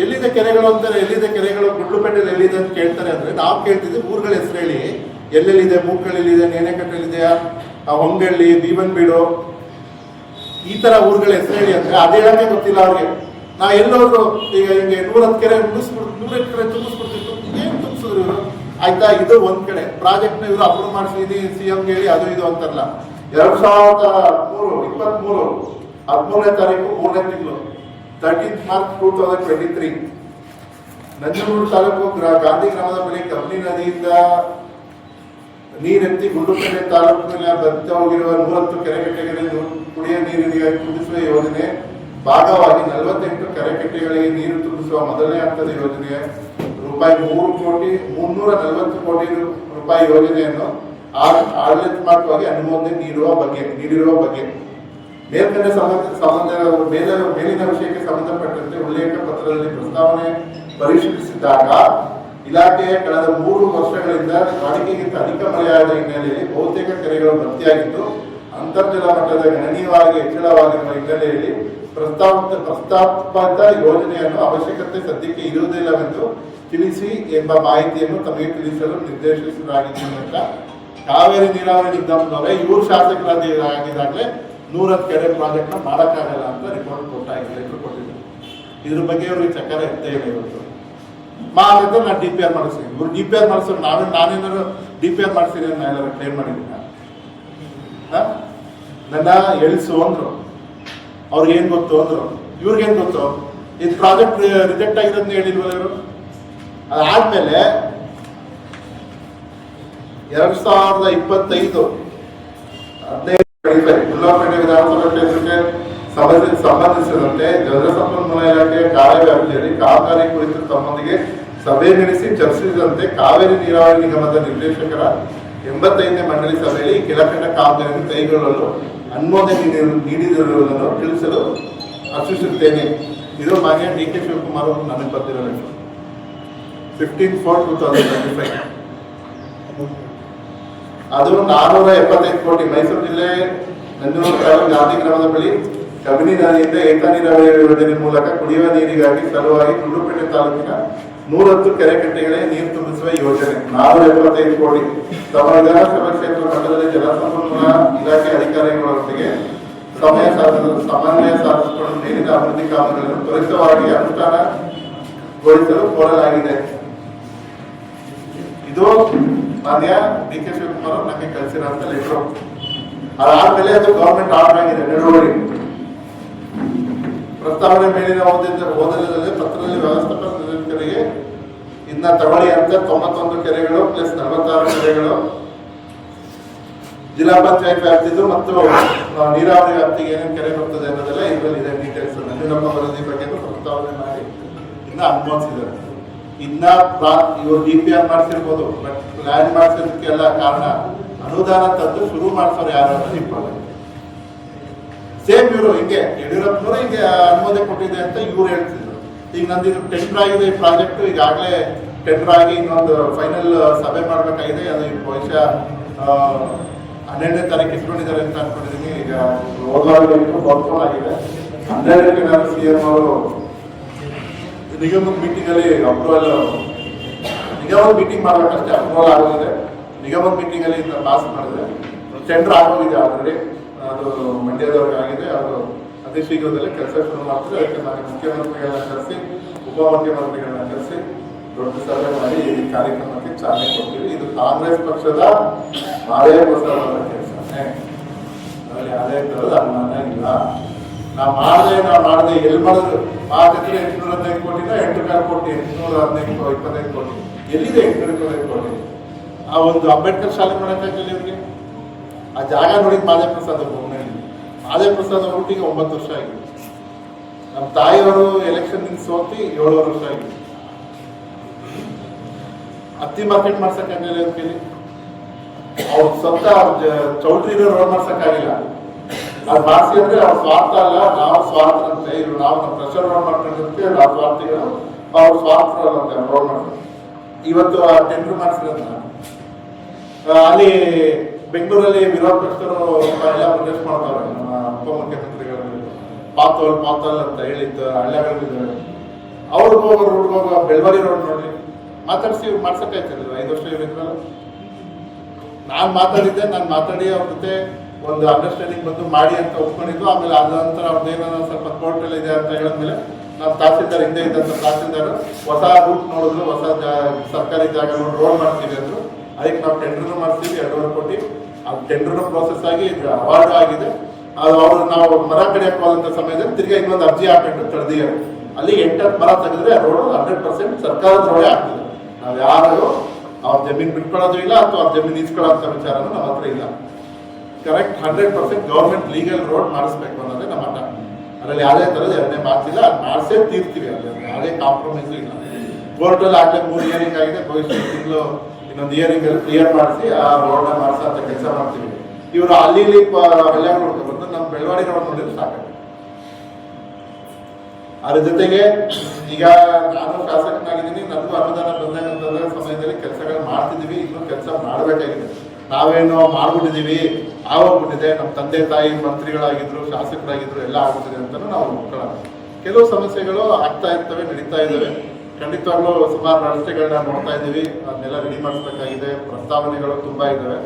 ಎಲ್ಲಿದೆ ಕೆರೆಗಳು ಅಂತಾರೆ, ಎಲ್ಲಿದೆ ಕೆರೆಗಳು ಗುಂಡ್ಲುಪೇಟೆಯಲ್ಲಿ ಎಲ್ಲಿದೆ ಅಂತ ಕೇಳ್ತಾರೆ. ಅಂದ್ರೆ ನಾವು ಕೇಳ್ತಿದ್ವಿ ಊರುಗಳ ಹೆಸರು ಹೇಳಿ, ಎಲ್ಲೆಲ್ಲಿದೆ, ಮೂಕಳ್ಳಿದೆ, ನೇನೆಕಟ್ಟೆಲ್ಲಿದೆಯಾ, ಹೊಂಗಳ್ಳಿ, ಬೀಬನ್ಬೀಡು, ಈ ತರ ಊರುಗಳ ಹೆಸರು ಹೇಳಿ ಅಂದ್ರೆ ಅದೇ ಹೇಳಕ್ಕೆ ಗೊತ್ತಿಲ್ಲ ಅವ್ರಿಗೆ. ನಾ ಎಲ್ಲೋದ್ರು ಈಗ ಹಿಂಗೆ 110 ಕೆರೆ 100 ಕೆರೆ ತುಂಬಿಸ್ಬಿಡ್ತಿತ್ತು. ಏನ್ ತುಂಬಿಸಿದ್ರು ಇವರು? ಆಯ್ತಾ, ಇದು ಒಂದ್ ಕಡೆ ಪ್ರಾಜೆಕ್ಟ್ ನ ಇವರು ಅಪ್ರೂವ್ ಮಾಡಿಸಿದೀನಿ CM ಹೇಳಿ ಅದು ಇದು ಅಂತಾರಲ್ಲ. 2023 13ನೇ ತಾರೀಕು 3ನೇ ತಿಂಗಳು 13th March 2023 ನಂಜನಗೂಡು ತಾಲೂಕು ಗಾಂಧಿ ಗ್ರಾಮದ ಬಳಿ ಕಬ್ನಿ ನದಿಯಿಂದ ನೀರೆತ್ತಿ ಗುಂಡ್ಲುಪೇಟೆ ತಾಲೂಕಿನ ಬತ್ತಿ ಹೋಗಿರುವ 110 ಕೆರೆಕಟ್ಟೆಗಳಿಗೆ ಕುಡಿಯುವ ನೀರಿನ ತುಂಬಿಸುವ ಯೋಜನೆ ಭಾಗವಾಗಿ 48 ಕೆರೆಕಟ್ಟೆಗಳಿಗೆ ನೀರು ತುಂಬಿಸುವ ಮೊದಲನೇ ಹಂತದ ಯೋಜನೆಯ ₹340 ಕೋಟಿ ಯೋಜನೆಯನ್ನು ಆಡಳಿತಾತ್ಮಕವಾಗಿ ಅನುಮೋದನೆ ನೀಡಿರುವ ಬಗ್ಗೆ ಮೇಲ್ಕಂಡ ಮೇಲಿನ ವಿಷಯಕ್ಕೆ ಸಂಬಂಧಪಟ್ಟಂತೆ ಉಲ್ಲೇಖ ಪತ್ರದಲ್ಲಿ ಪ್ರಸ್ತಾವನೆ ಪರಿಶೀಲಿಸಿದಾಗ ಇಲಾಖೆಯ ಕಳೆದ 3 ವರ್ಷಗಳಿಂದ ವಾಡಿಕೆಗಿಂತ ಅಧಿಕ ಮಳೆಯಾದ ಹಿನ್ನೆಲೆಯಲ್ಲಿ ಬಹುತೇಕ ಕೆರೆಗಳು ಭರ್ತಿಯಾಗಿದ್ದು ಅಂತರ್ಜಲ ಮಟ್ಟದ ಗಣನೀಯವಾಗಿ ಹೆಚ್ಚಳವಾಗಿರುವ ಹಿನ್ನೆಲೆಯಲ್ಲಿ ಪ್ರಸ್ತಾಪಿತ ಯೋಜನೆಯನ್ನು ಅವಶ್ಯಕತೆ ಸದ್ಯಕ್ಕೆ ಇರುವುದಿಲ್ಲವೆಂದು ತಿಳಿಸಿ ಎಂಬ ಮಾಹಿತಿಯನ್ನು ತಮಗೆ ತಿಳಿಸಲು ನಿರ್ದೇಶಿಸಲಾಗಿದೆ ಅಂತ ಕಾವೇರಿ ನೀರಾವರಿ ನಿಗಮದವರೇ ಇವರು ಶಾಸಕರಾಗಿದ್ದಾಗಲೇ 110 ಕೆರೆ ಪ್ರಾಜೆಕ್ಟ್ ನ ಮಾಡಕ್ಕಾಗಲ್ಲ ಅಂತ ರಿಪೋರ್ಟ್ ಕೊಟ್ಟಿದ್ದಾರೆ. ಇದ್ರ ಬಗ್ಗೆ ಇವ್ರಿಗೆ ಚಕ್ರ ಇರ್ತೇ ಇಲ್ಲ. ಇವತ್ತು ಮಾಡಿದ್ರೆ ನಾನು DPR ಮಾಡಿಸ್ತೀನಿ. ಇವ್ರು DPR ಮಾಡಿಸೋರು ನಾನೇನಾದ್ರು DPR ಮಾಡಿಸಿರಿ ನಾನು ಎಲ್ಲರೂ ಕ್ಲೇಮ್ ಮಾಡಿದ್ದೀನ. ನನ್ನ ಎಳಿಸು ಅಂದ್ರು, ಅವ್ರಿಗೆ ಏನು ಗೊತ್ತು ಅಂದರು. ಇವ್ರಿಗೇನು ಗೊತ್ತು? ಇದು ಪ್ರಾಜೆಕ್ಟ್ ರಿಜೆಕ್ಟ್ ಆಗಿರೋದನ್ನ ಹೇಳಿಲ್ವಲ್ಲ ಇವರು. ಅದಾದ್ಮೇಲೆ 2025 ಗುಲ್ಬರ್ಗ ವಿಧಾನಸಭಾ ಕ್ಷೇತ್ರಕ್ಕೆ ಸಂಬಂಧಿಸಿದಂತೆ ಜಲಸಂಪನ್ಮೂಲ ಇಲಾಖೆಯ ಕಾರ್ಯವ್ಯಾಪ್ತಿಯಲ್ಲಿ ಕಾಮಗಾರಿ ಕುರಿತು ತಮ್ಮೊಂದಿಗೆ ಸಭೆ ನಡೆಸಿ ಚರ್ಚಿಸಿದಂತೆ ಕಾವೇರಿ ನೀರಾವರಿ ನಿಗಮದ ನಿರ್ದೇಶಕರ 85ನೇ ಮಂಡಳಿ ಸಭೆಯಲ್ಲಿ ಕೆಳಕಂಡ ಕಾಮಗಾರಿಯನ್ನು ಕೈಗೊಳ್ಳಲು ಅನುಮೋದನೆ ನೀಡಿರುವುದನ್ನು ತಿಳಿಸಲು ಹರ್ಷಿಸುತ್ತೇನೆ. ಇದು ಮಾನ್ಯ ಡಿ ಕೆ ಶಿವಕುಮಾರ್ ಅವರು ನನಗೆ ಬರ್ತಿರೋ 15/4/2025. ಅದು 475 ಕೋಟಿ. ಮೈಸೂರು ಜಿಲ್ಲೆ ನಂಜನಗೂಡು ತಾಲೂಕು ಗಾಂಧಿ ಗ್ರಾಮದ ಬಳಿ ಕಬಿನಿ ನದಿಯಿಂದ ಏಕ ನೀರಾವರಿ ಯೋಜನೆ ಮೂಲಕ ಕುಡಿಯುವ ನೀರಿಗಾಗಿ ಸಲುವಾಗಿ ಗುಂಡ್ಲುಪೇಟೆ ತಾಲೂಕಿನ 110 ಕೆರೆಕಟ್ಟೆಗಳೇ ನೀರು ತುಂಬಿಸುವ ಯೋಜನೆ 475 ಕೋಟಿ. ತಮ್ಮ ವಿಧಾನಸಭಾ ಕ್ಷೇತ್ರ ಮಟ್ಟದಲ್ಲಿ ಜಲಸಂಪನ್ಮೂಲ ಇಲಾಖೆ ಅಧಿಕಾರಿಗಳೊಂದಿಗೆ ಸಮನ್ವಯ ಸಾಧಿಸಿಕೊಂಡು ನೀರಿನ ಅಭಿವೃದ್ಧಿ ಕಾಮಗಾರಿಗಳನ್ನು ತ್ವರಿತವಾಗಿ ಅನುಷ್ಠಾನಗೊಳಿಸಲು ಕೋರಲಾಗಿದೆ. ಇದು ಮಾನ್ಯ ಡಿ ಕೆ ಶಿವಕುಮಾರ್ ಅವರು ನನಗೆ ಕಳಿಸಿರೋಂಥ ಲೆಟರ್. ಅದಾದ್ಮೇಲೆ ಅದು ಗವರ್ಮೆಂಟ್ ಆರ್ಡರ್ ಆಗಿದೆ. ನಡುವಳಿ ಪ್ರಸ್ತಾವನೆ ಮೇಲಿನ ಓದಲದಲ್ಲಿ ಪತ್ರದಲ್ಲಿ ವ್ಯವಸ್ಥಾಪಕ ನಿರ್ದೇಶಕರಿಗೆ ಇನ್ನ ತಗೊಳ್ಳಿ ಅಂತ 91 ಕೆರೆಗಳು ಪ್ಲಸ್ 46 ಕೆರೆಗಳು ಜಿಲ್ಲಾ ಪಂಚಾಯತ್ ವ್ಯಾಪ್ತಿದು ಮತ್ತು ನೀರಾವರಿ ವ್ಯಾಪ್ತಿಗೆ ಏನೇನು ಕೆರೆ ಬರ್ತದೆ ಅನ್ನೋದೆಲ್ಲ ಇದರಲ್ಲಿ ಇದೆ. ಡೀಟೇಲ್ಸ್ ನಂಜನಪ್ಪ ವರದಿ ಬಗ್ಗೆ ಪ್ರಸ್ತಾವನೆ ಮಾಡಿ ಇನ್ನ ಅನುಮೋದಿಸಿದ್ದಾರೆ. ಇನ್ನ ಇವರು DPR ಮಾಡಿಸಿರ್ಬೋದು, ಬಟ್ ಪ್ಲಾನ್ ಮಾಡಿಸೋದಕ್ಕೆಲ್ಲ ಕಾರಣ ಅನುದಾನ ತಂದು ಶುರು ಮಾಡಿಸೋರು ಯಾರು ಅಂತ ಇಂಪಾರ್ಟೆಂಟ್. ಸೇಮ್ ಇವರು ಹಿಂಗೆ ಯಡಿಯೂರಪ್ಪನವರು ಹಿಂಗೆ ಅನುಮೋದನೆ ಕೊಟ್ಟಿದೆ ಅಂತ ಇವ್ರು ಹೇಳ್ತಿದ್ರು. ಈಗ ನಂದು ಇದು ಟೆಂಡರ್ ಆಗಿದೆ ಈ ಪ್ರಾಜೆಕ್ಟ್, ಈಗಾಗಲೇ ಟೆಂಡರ್ ಆಗಿ ಇನ್ನೊಂದು ಫೈನಲ್ ಸಭೆ ಮಾಡಬೇಕಾಗಿದೆ. ಅದು ಬಹುಶಃ 12ನೇ ತಾರೀಕು ಇಟ್ಕೊಂಡಿದ್ದಾರೆ ಅಂತ ಅನ್ಕೊಂಡಿದ್ದೀನಿ. ಈಗ ಹೋದ್ವಾರ ಆಗಿದೆ. 12ಕ್ಕೆ ನಾನು CM ಅವರು ನಿಗಮದ ಮೀಟಿಂಗ್ ಅಲ್ಲಿ ಅಪ್ರೂವಲ್, ನಿಗಮದ ಮೀಟಿಂಗ್ ಮಾಡ್ಬೇಕಷ್ಟೇ, ಅಪ್ರೂವಲ್ ಆಗೋಗಿದೆ. ನಿಗಮದ ಮೀಟಿಂಗ್ ಅಲ್ಲಿ ಪಾಸ್ ಮಾಡಿದ್ರೆ ಟೆಂಡರ್ ಆಗೋಗಿದೆ ಆಲ್ರೆಡಿ. ಅದು ಮಂಡ್ಯದವ್ರಿಗೆ ಆಗಿದೆ. ಅದು ಅತಿ ಶೀಘ್ರದಲ್ಲೇ ಕೆಲಸ ಶುರು ಮಾಡ್ತಾರೆ. ಅದಕ್ಕೆ ನಾನು ಮುಖ್ಯಮಂತ್ರಿಗಳನ್ನ ಕರೆಸಿ, ಉಪಮುಖ್ಯಮಂತ್ರಿಗಳನ್ನ ಕರೆಸಿ ದೊಡ್ಡ ಸಭೆ ಮಾಡಿ ಈ ಕಾರ್ಯಕ್ರಮಕ್ಕೆ ಚಾಲನೆ ಕೊಡ್ತೀವಿ. ಇದು ಕಾಂಗ್ರೆಸ್ ಪಕ್ಷದ ಮಾದರಿ ಪ್ರಸಾರದ ಕೆಲಸ. ಅದರಲ್ಲಿ ಯಾವುದೇ ತರದ ಅನುಮಾನ ಇಲ್ಲ. ನಾವು ಮಾಡದೆ ಎಲ್ಲಿ ಮಾಡಿದ್ರು ಮಾತಿದ್ರೆ 815 ಕೋಟಿನ 8 ಕೋಟಿ 815 ಕೋಟಿ ಎಲ್ಲಿದೆ? 825 ಕೋಟಿ. ಆ ಒಂದು ಅಂಬೇಡ್ಕರ್ ಶಾಲೆ ಮಾಡೋಕ್ಕಾಗಲಿಲ್ಲ ಇವರಿಗೆ. ಆ ಜಾಗ ನೋಡಿ ಮಾದೇವ ಪ್ರಸಾದ್ ಬೊಮ್ಮನಹಳ್ಳಿ. ಮಾದೇವ ಪ್ರಸಾದ್ ಅವ್ರಿಗೆ 9 ವರ್ಷ ಆಗಿದೆ. ನಮ್ಮ ತಾಯಿಯವರು ಎಲೆಕ್ಷನ್ ಸೋತಿ 7 ವರ್ಷ ಆಗಿದೆ. ಹತ್ತಿ ಮಾರ್ಕೆಟ್ ಮಾಡ್ಸಕ್ಕಾಗಲಿಲ್ಲ ಇವ್ರ ಕೈಲಿ. ಅವ್ರ ಸ್ವಂತ ಚೌಲ್ಟ್ರಿ ರೋಡ್ ಮಾಡ್ಸಕ್ಕಾಗಿಲ್ಲ. ಅದು ಮಾಡಿಸಿ ಅಂದ್ರೆ ಅವ್ರ ಸ್ವಾರ್ಥ ಅಲ್ಲ, ನಾವು ಸ್ವಾರ್ಥ ಅಂತ. ಇವ್ರು ನಾವು ನಮ್ಮ ಪ್ರೆಷರ್ ರೋಡ್ ಮಾಡ್ಕೊಂಡಿರ್ತೀವಿ, ನಾವು ಸ್ವಾರ್ಥಿಗಳು, ಅವ್ರ ಸ್ವಾರ್ಥ ಅಂತ ರೋಡ್ ಮಾಡ್ತಾರೆ. ಇವತ್ತು ಆ ಟೆಂಡರ್ ಮಾಡಿಸಿರೋದನ್ನ ಅಲ್ಲಿ ಬೆಂಗಳೂರಲ್ಲಿ ವಿರೋಧ ಪಕ್ಷರು ಎಲ್ಲ ಪ್ರೊಟೆಸ್ಟ್ ಮಾಡ್ತಾವ್ರೆ. ನಮ್ಮ ಉಪಮುಖ್ಯಮಂತ್ರಿಗಳು ಪಾತಲ್ ಅಂತ ಹೇಳಿದ್ದು ಹಳ್ಳಿಗಳಿದ್ದಾವೆ. ಅವ್ರಿಗೆ ಹೋಗೋ ರೋಡ್ಗೆ ಹೋಗೋ ಬೆಳವರಿ ರೋಡ್ ನೋಡ್ರಿ ಮಾತಾಡಿಸಿ ಇವ್ರು ಮಾಡ್ಸಕ್ಕಾಯ್ತಿಲ್ಲ. 5 ವರ್ಷ ಇವ್ರಿದ್ರಲ್ಲ. ನಾನು ಮಾತಾಡಿ ಅವ್ರ ಜೊತೆ ಒಂದು ಅಂಡರ್ಸ್ಟ್ಯಾಂಡಿಂಗ್ ಬಂದು ಮಾಡಿ ಅಂತ ಒಪ್ಕೊಂಡಿದ್ದು. ಆಮೇಲೆ ಅದ ನಂತರ ಅವ್ರದ್ದು ಏನೋ ಸ್ವಲ್ಪ ಕೋರ್ಟಲ್ ಇದೆ ಅಂತ ಹೇಳಿದ್ಮೇಲೆ ನಮ್ಮ ತಹಸೀಲ್ದಾರ್ ಹಿಂದೆ ಇದ್ದಂಥ ತಹಸೀಲ್ದಾರ್ ಹೊಸ ರೂಟ್ ನೋಡಿದ್ರು, ಹೊಸ ಸರ್ಕಾರಿ ಜಾಗ ನೋಡಿ ರೋಡ್ ಮಾಡ್ತೀವಿ ಅಂದ್ರು. ಅದಕ್ಕೆ ನಾವು ಟೆಂಡರ್ನು ಮಾಡ್ತೀವಿ 2.5 ಕೋಟಿ. ಅದು ಟೆಂಡರ್ನು ಪ್ರೋಸೆಸ್ ಆಗಿ ಅವಾರ್ಡ್ ಆಗಿದೆ. ಅದು ಅವ್ರು ನಾವು ಮರ ಕಡಿಯಕ್ಕೆ ಹೋದಂಥ ಸಮಯದಲ್ಲಿ ತಿರ್ಗಿ ಇನ್ನೊಂದು ಅರ್ಜಿ ಹಾಕೊಂಡು ತಡೆದಿದ್ದಾರೆ. ಅಲ್ಲಿ 8 ಮರ ತೆಗೆದ್ರೆ ರೋಡ್ 100% ಸರ್ಕಾರದ ರೋಡೇ ಆಗ್ತದೆ. ನಾವು ಯಾರು ಅವ್ರ ಜಮೀನು ಬಿಟ್ಕೊಳ್ಳೋದು ಇಲ್ಲ ಅಥವಾ ಅವ್ರ ಜಮೀನು ಇಸ್ಕೊಳ್ಳೋಂಥ ವಿಚಾರನೂ ನಮ್ಮ ಹತ್ರ ಇಲ್ಲ. ಕರೆಕ್ಟ್ 100% ಗೌರ್ಮೆಂಟ್ ಲೀಗಲ್ ರೋಡ್ ಮಾಡಿಸ್ಬೇಕು ಅನ್ನೋದೇ ನಮ್ಮ ಹಠ. ಅದರಲ್ಲಿ ಯಾವುದೇ ಥರದ ಎರಡನೇ ಮಾತಿಲ್ಲ. ಅದು ಮಾಡಿಸೇ ತೀರ್ತೀವಿ. ಅಲ್ಲಿ ಯಾವುದೇ ಕಾಂಪ್ರಮೈಸು ಇಲ್ಲ. ಕೋರ್ಟಲ್ಲಿ ಆಗಲೇ 3 ಹಿಯರಿಂಗ್ ಆಗಿದೆ. ಭವಿಷ್ಯ ತಿಂಗಳು ಇನ್ನೊಂದು ಹಿಯರಿಂಗ್ ಅಲ್ಲಿ ಕ್ಲಿಯರ್ ಮಾಡಿಸಿ ಆ ರೋಡ್ನ ಮಾಡಿಸೋಂಥ ಕೆಲಸ ಮಾಡ್ತೀವಿ. ಇವರು ಅಲ್ಲಿ ಹಳ್ಳಿಯಾಗ ನೋಡ್ಕೊಂಡು ನಮ್ಮ ಬೆಳವಾಡಿ ರೋಡ್ ನೋಡಿದ್ರೆ ಸಾಕಾಗುತ್ತೆ. ಅದ್ರ ಜೊತೆಗೆ ಈಗ ನಾನು ಶಾಸಕನಾಗಿದ್ದೀನಿ. ನನಗೂ ಅನುದಾನ ಬಂದಂತ ಸಮಯದಲ್ಲಿ ಕೆಲಸಗಳು ಮಾಡ್ತಿದ್ದೀವಿ. ಇನ್ನೂ ಕೆಲಸ ಮಾಡಬೇಕಾಗಿದೆ. ನಾವೇನೋ ಮಾಡ್ಬಿಟ್ಟಿದ್ದೀವಿ, ಆಗೋಗ್ಬಿಟ್ಟಿದೆ, ನಮ್ಮ ತಂದೆ ತಾಯಿ ಮಂತ್ರಿಗಳಾಗಿದ್ರು, ಶಾಸಕರಾಗಿದ್ರು, ಎಲ್ಲ ಆಗ್ಬಿಟ್ಟಿದೆ ಅಂತ ನಾವು ಒಪ್ಕೊಳ್ಳೋಣ. ಕೆಲವು ಸಮಸ್ಯೆಗಳು ಆಗ್ತಾ ಇರ್ತವೆ, ನಡೀತಾ ಇದ್ದಾವೆ. ಖಂಡಿತವಾಗ್ಲೂ ಸುಮಾರು ರಸ್ತೆಗಳನ್ನ ನೋಡ್ತಾ ಇದ್ದೀವಿ. ಅದನ್ನೆಲ್ಲ ರೆಡಿ ಮಾಡಿಸ್ಬೇಕಾಗಿದೆ. ಪ್ರಸ್ತಾವನೆಗಳು ತುಂಬ ಇದ್ದಾವೆ.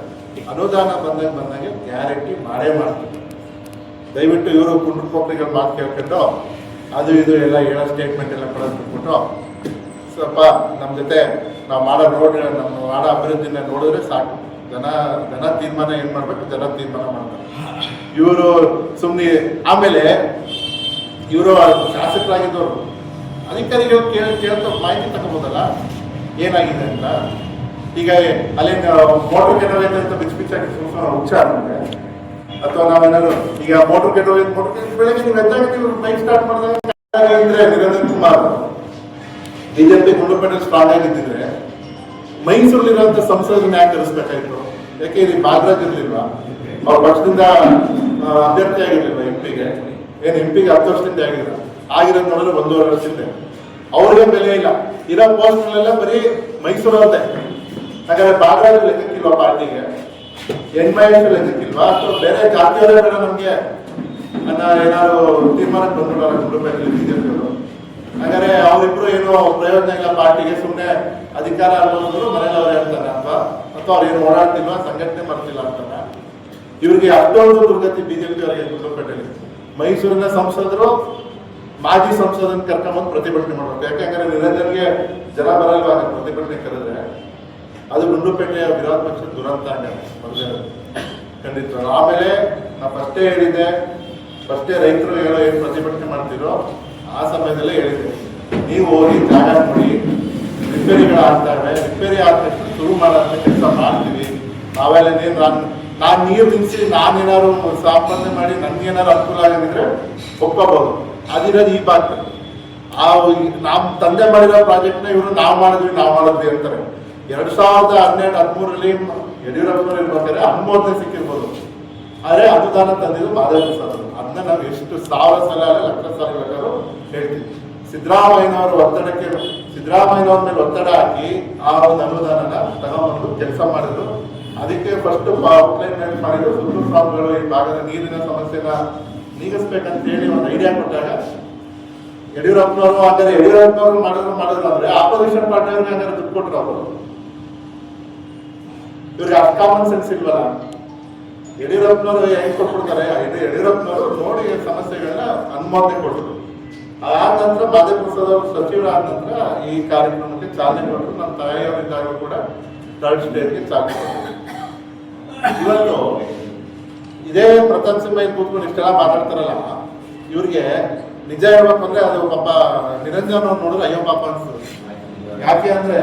ಅನುದಾನ ಬಂದಂಗೆ ಗ್ಯಾರಂಟಿ ಮಾಡೇ ಮಾಡ್ತೀವಿ. ದಯವಿಟ್ಟು ಇವರು ಕುಂಡ್ರಪೋಖ್ರಿಗಳು ಮಾತು ಕೇಳ್ಕೊಂಡು ಅದು ಇದು ಎಲ್ಲ ಹೇಳೋ ಸ್ಟೇಟ್ಮೆಂಟ್ ಎಲ್ಲ ಕೊಡೋದು ಬಿಟ್ಬಿಟ್ಟು ಸ್ವಲ್ಪ ನಮ್ಮ ಜೊತೆ ನಾವು ಮಾಡೋ ರೋಡ್, ನಮ್ಮ ಮಾಡೋ ಅಭಿವೃದ್ಧಿನ ನೋಡಿದ್ರೆ ಸಾಕು. ಜನ ತೀರ್ಮಾನ ಏನು ಮಾಡಬೇಕು, ಜನ ತೀರ್ಮಾನ ಮಾಡ್ತಾರೆ. ಇವರು ಸುಮ್ಮನೆ ಆಮೇಲೆ ಇವರು ಶಾಸಕರಾಗಿದ್ದವರು ಅಧಿಕಾರಿಗಳು ಕೇಳ್ತಾ ಮಾಹಿತಿ ತಗೋಬೋದಲ್ಲ ಏನಾಗಿದೆ ಅಂತ. ಈಗ ಅಲ್ಲಿಂದ ಮೋಟರ್ ಕೆಟ್ಟೋಗೈತೆ ಅಂತ ಬಿಚ್ಚಿ ಬಿಚ್ಚಾಕಿ ಹುಚ್ಚ ನಮಗೆ, ಅಥವಾ ನಾವೇನಾದ್ರು ಈಗ ಮೋಟರ್ ಕೆಟ್ಟೋಗೈತೆ ಬೆಳಗ್ಗೆ ನೀವು ಎದ್ದಾಗ ನೀವು ಬೈಕ್ ಸ್ಟಾರ್ಟ್ ಮಾಡಿದಾಗ ಇದ್ರೆ ನಿರಂಜನ್ ಕುಮಾರ್ ಬಿಜೆಪಿ ಗುಂಡ್ಲುಪೇಟೆ ಸ್ಟ್ರಾಂಗ್ ಆಗಿದ್ದಿದ್ರೆ ಮೈಸೂರಲ್ಲಿರುವಂತ ಸಂಸದರನ್ನ ಯಾಕೆ ಕರೆಸ್ಬೇಕಾಯ್ತು? ಯಾಕೆ ಇಲ್ಲಿ ಬಾಲರಾಜ್ ಇರ್ಲಿಲ್ವಾ? ಅವ್ರ ಪಕ್ಷದಿಂದ ಅಭ್ಯರ್ಥಿ ಆಗಿರ್ಲಿಲ್ವಾ ಎಂಪಿಗೆ? ಏನು ಎಂಪಿಗೆ 10 ವರ್ಷದಿಂದ ಆಗಿರೋದು ನೋಡಿದ್ರೆ 1.5 ವರ್ಷದಿಂದ ಅವ್ರಿಗೆ ಬೆಲೆ ಇಲ್ಲ. ಇರೋ ಪೋಸ್ಟ್ಗಳೆಲ್ಲ ಬರೀ ಮೈಸೂರಲ್ಲದೆ. ಹಾಗಾದ್ರೆ ಬಾಲರಾಜ್ ಲೆಕ್ಕಕ್ಕಿಲ್ವಾ ಪಾರ್ಟಿಗೆ? NMS ಲೆಕ್ಕಕ್ಕಿಲ್ವಾ? ಅಥವಾ ಬೇರೆ ಜಾತಿಯವರೇ ಬೇಡ ನಮ್ಗೆ ಅನ್ನೋ ಏನಾದ್ರು ತೀರ್ಮಾನಕ್ಕೆ ಬಂದ್ಬಿಡಲ್ಲ ಗುಂಡ್ಲುಪೇಟೆಯಲ್ಲಿ ಬಿಜೆಪಿಯವರು? ಹಾಗಾದ್ರೆ ಅವರಿಬ್ರು ಏನೋ ಪ್ರಯೋಜನ ಇಲ್ಲ ಪಾರ್ಟಿಗೆ, ಸುಮ್ಮನೆ ಅಧಿಕಾರ ಅನ್ನೋದ್ರು ಮನೇಲಿ ಅವ್ರು ಹೇಳ್ತಾರೆ ಅಥವಾ ಅವ್ರು ಏನು ಓಡಾಡ್ತಿಲ್ವಾ, ಸಂಘಟನೆ ಮಾಡ್ತಿಲ್ಲ ಅಂತಾರ. ಇವ್ರಿಗೆ ಅಷ್ಟೊಂದು ದುರ್ಗತಿ ಬಿಜೆಪಿ ಅವರಿಗೆ ಗುಂಡ್ಲುಪೇಟೆಯಲ್ಲಿ. ಮೈಸೂರಿನ ಸಂಸದರು ಮಾಜಿ ಸಂಸದನ ಕರ್ಕೊಂಡ್ಬಂದು ಪ್ರತಿಭಟನೆ ಮಾಡಬೇಕು. ಯಾಕಂದ್ರೆ ನಿರಂಜನ್ಗೆ ಜನ ಬರಲ್ವಾ ಪ್ರತಿಭಟನೆ ಕರೆದ್ರೆ? ಅದು ಗುಂಡ್ಲುಪೇಟೆಯ ವಿರೋಧ ಪಕ್ಷದ ದುರಂತ ಮೊದಲೇ ಖಂಡಿತ. ಆಮೇಲೆ ನಾ ಫಸ್ಟೇ ಹೇಳಿದ್ದೆ, ಫಸ್ಟೇ ರೈತರು ಹೇಳೋ ಏನು ಪ್ರತಿಭಟನೆ ಮಾಡ್ತಿರೋ ಆ ಸಮಯದಲ್ಲೇ ಹೇಳಿದ್ದೆ, ನೀವು ಹೋಗಿ ಜಾಗ ನೋಡಿ, ರಿಪೇರಿಗಳಾಗ್ತವೆ, ರಿಪೇರಿ ಆದ ತಕ್ಷಣ ಶುರು ಮಾಡೋಂಥ ಕೆಲಸ ಮಾಡ್ತೀವಿ. ನಾವೆಲ್ಲ ನಾನು ನೀರು ನಿಲ್ಲಿಸಿ ನಾನೇನಾದ್ರು ಸ್ಥಾಪನೆ ಮಾಡಿ ನನ್ಗೇನಾದ್ರು ಅನುಕೂಲ ಆಗಿದ್ರೆ ಒಪ್ಕೋಬಹುದು. ಅದಿರೋದು ಈ ಬಾತ್ ನಮ್ಮ ತಂದೆ ಮಾಡಿರೋ ಪ್ರಾಜೆಕ್ಟ್ನ ಇವರು ನಾವು ಮಾಡಿದ್ವಿ ಅಂತಾರೆ. 2012-13 ಯಡಿಯೂರಪ್ಪನವ್ರು ಇರ್ಬೇಕಾದ್ರೆ ಅನುಮೋದನೆ ಸಿಕ್ಕಿರ್ಬೋದು, ಆದರೆ ಅನುದಾನ ತಂದಿದ್ದು ಮಾದೇವ ಸರ್. ಅದನ್ನ ನಾವು ಎಷ್ಟು ಸಾವಿರ ಸಲ ಲಕ್ಷ ಸಲ ಬೇಕಾದ್ರೂ ಹೇಳ್ತೀವಿ. ಸಿದ್ದರಾಮಯ್ಯನವ್ರ ಮೇಲೆ ಒತ್ತಡ ಹಾಕಿ ಆ ಒಂದು ಅನುದಾನನ ತಗೊಂಡು ಕೆಲಸ ಮಾಡಿದ್ರು. ಅದಕ್ಕೆ ಫಸ್ಟ್ ಔಟ್ಲೈನ್ ಮಾಡಿದ್ರು ಸುತ್ತೂರು ಸ್ವಾಮಿಗಳು ಈ ಭಾಗದ ನೀರಿನ ಸಮಸ್ಯೆನ ನೀಗಿಸ್ಬೇಕಂತ ಹೇಳಿ ಒಂದು ಐಡಿಯಾ ಕೊಟ್ಟಾಗ ಯಡಿಯೂರಪ್ಪನವರು ಹಾಗಾದ್ರೆ ಯಡಿಯೂರಪ್ಪನವರು ಮಾಡಿದ್ರು ಅಂದ್ರೆ ಆಪೋಸಿಷನ್ ಪಾರ್ಟಿಯವ್ರಿಗೆ ಹಂಗಾರೆ ದುಡ್ಡು ಕೊಟ್ಟರು ಅವರು. ಇವ್ರಿಗೆ ಅಷ್ಟು ಕಾಮನ್ ಸೆನ್ಸ್ ಇಲ್ವಲ್ಲ. ಯಡಿಯೂರಪ್ಪನವರು ಹೆಂಗ್ ಕೊಟ್ಬಿಡ್ತಾರೆ? ಯಡಿಯೂರಪ್ಪನವರು ನೋಡಿ ಸಮಸ್ಯೆಗಳನ್ನ ಅನುಮೋದನೆ ಕೊಟ್ಟರು. ಆದ ನಂತರ ಮಾದೇವ ಪ್ರಸಾದ್ ಅವರು ಸಚಿವರಾದ ನಂತರ ಈ ಕಾರ್ಯಕ್ರಮಕ್ಕೆ ಚಾಲನೆ ಕೊಟ್ಟರು. ನಮ್ಮ ತಾಯಿಯವರಿದ್ದಾಗ ಕೂಡ 3rd ಸ್ಟೇಜ್ಗೆ ಚಾಲನೆ ಕೊಟ್ಟರು. ಇವತ್ತು ಇದೇ ಪ್ರತಾಪ್ ಸಿಂಹ ಕೂತ್ಕೊಂಡು ಇಷ್ಟೆಲ್ಲ ಮಾತಾಡ್ತಾರಲ್ಲ, ಇವ್ರಿಗೆ ನಿಜ ಹೇಳ್ಬೇಕಂದ್ರೆ ಅದು ಪಾಪ ನಿರಂಜನ್ ಅವ್ರು ನೋಡಿದ್ರೆ ಅಯ್ಯೋ ಪಾಪ ಅನ್ಸ್ತದೆ. ಯಾಕೆ ಅಂದ್ರೆ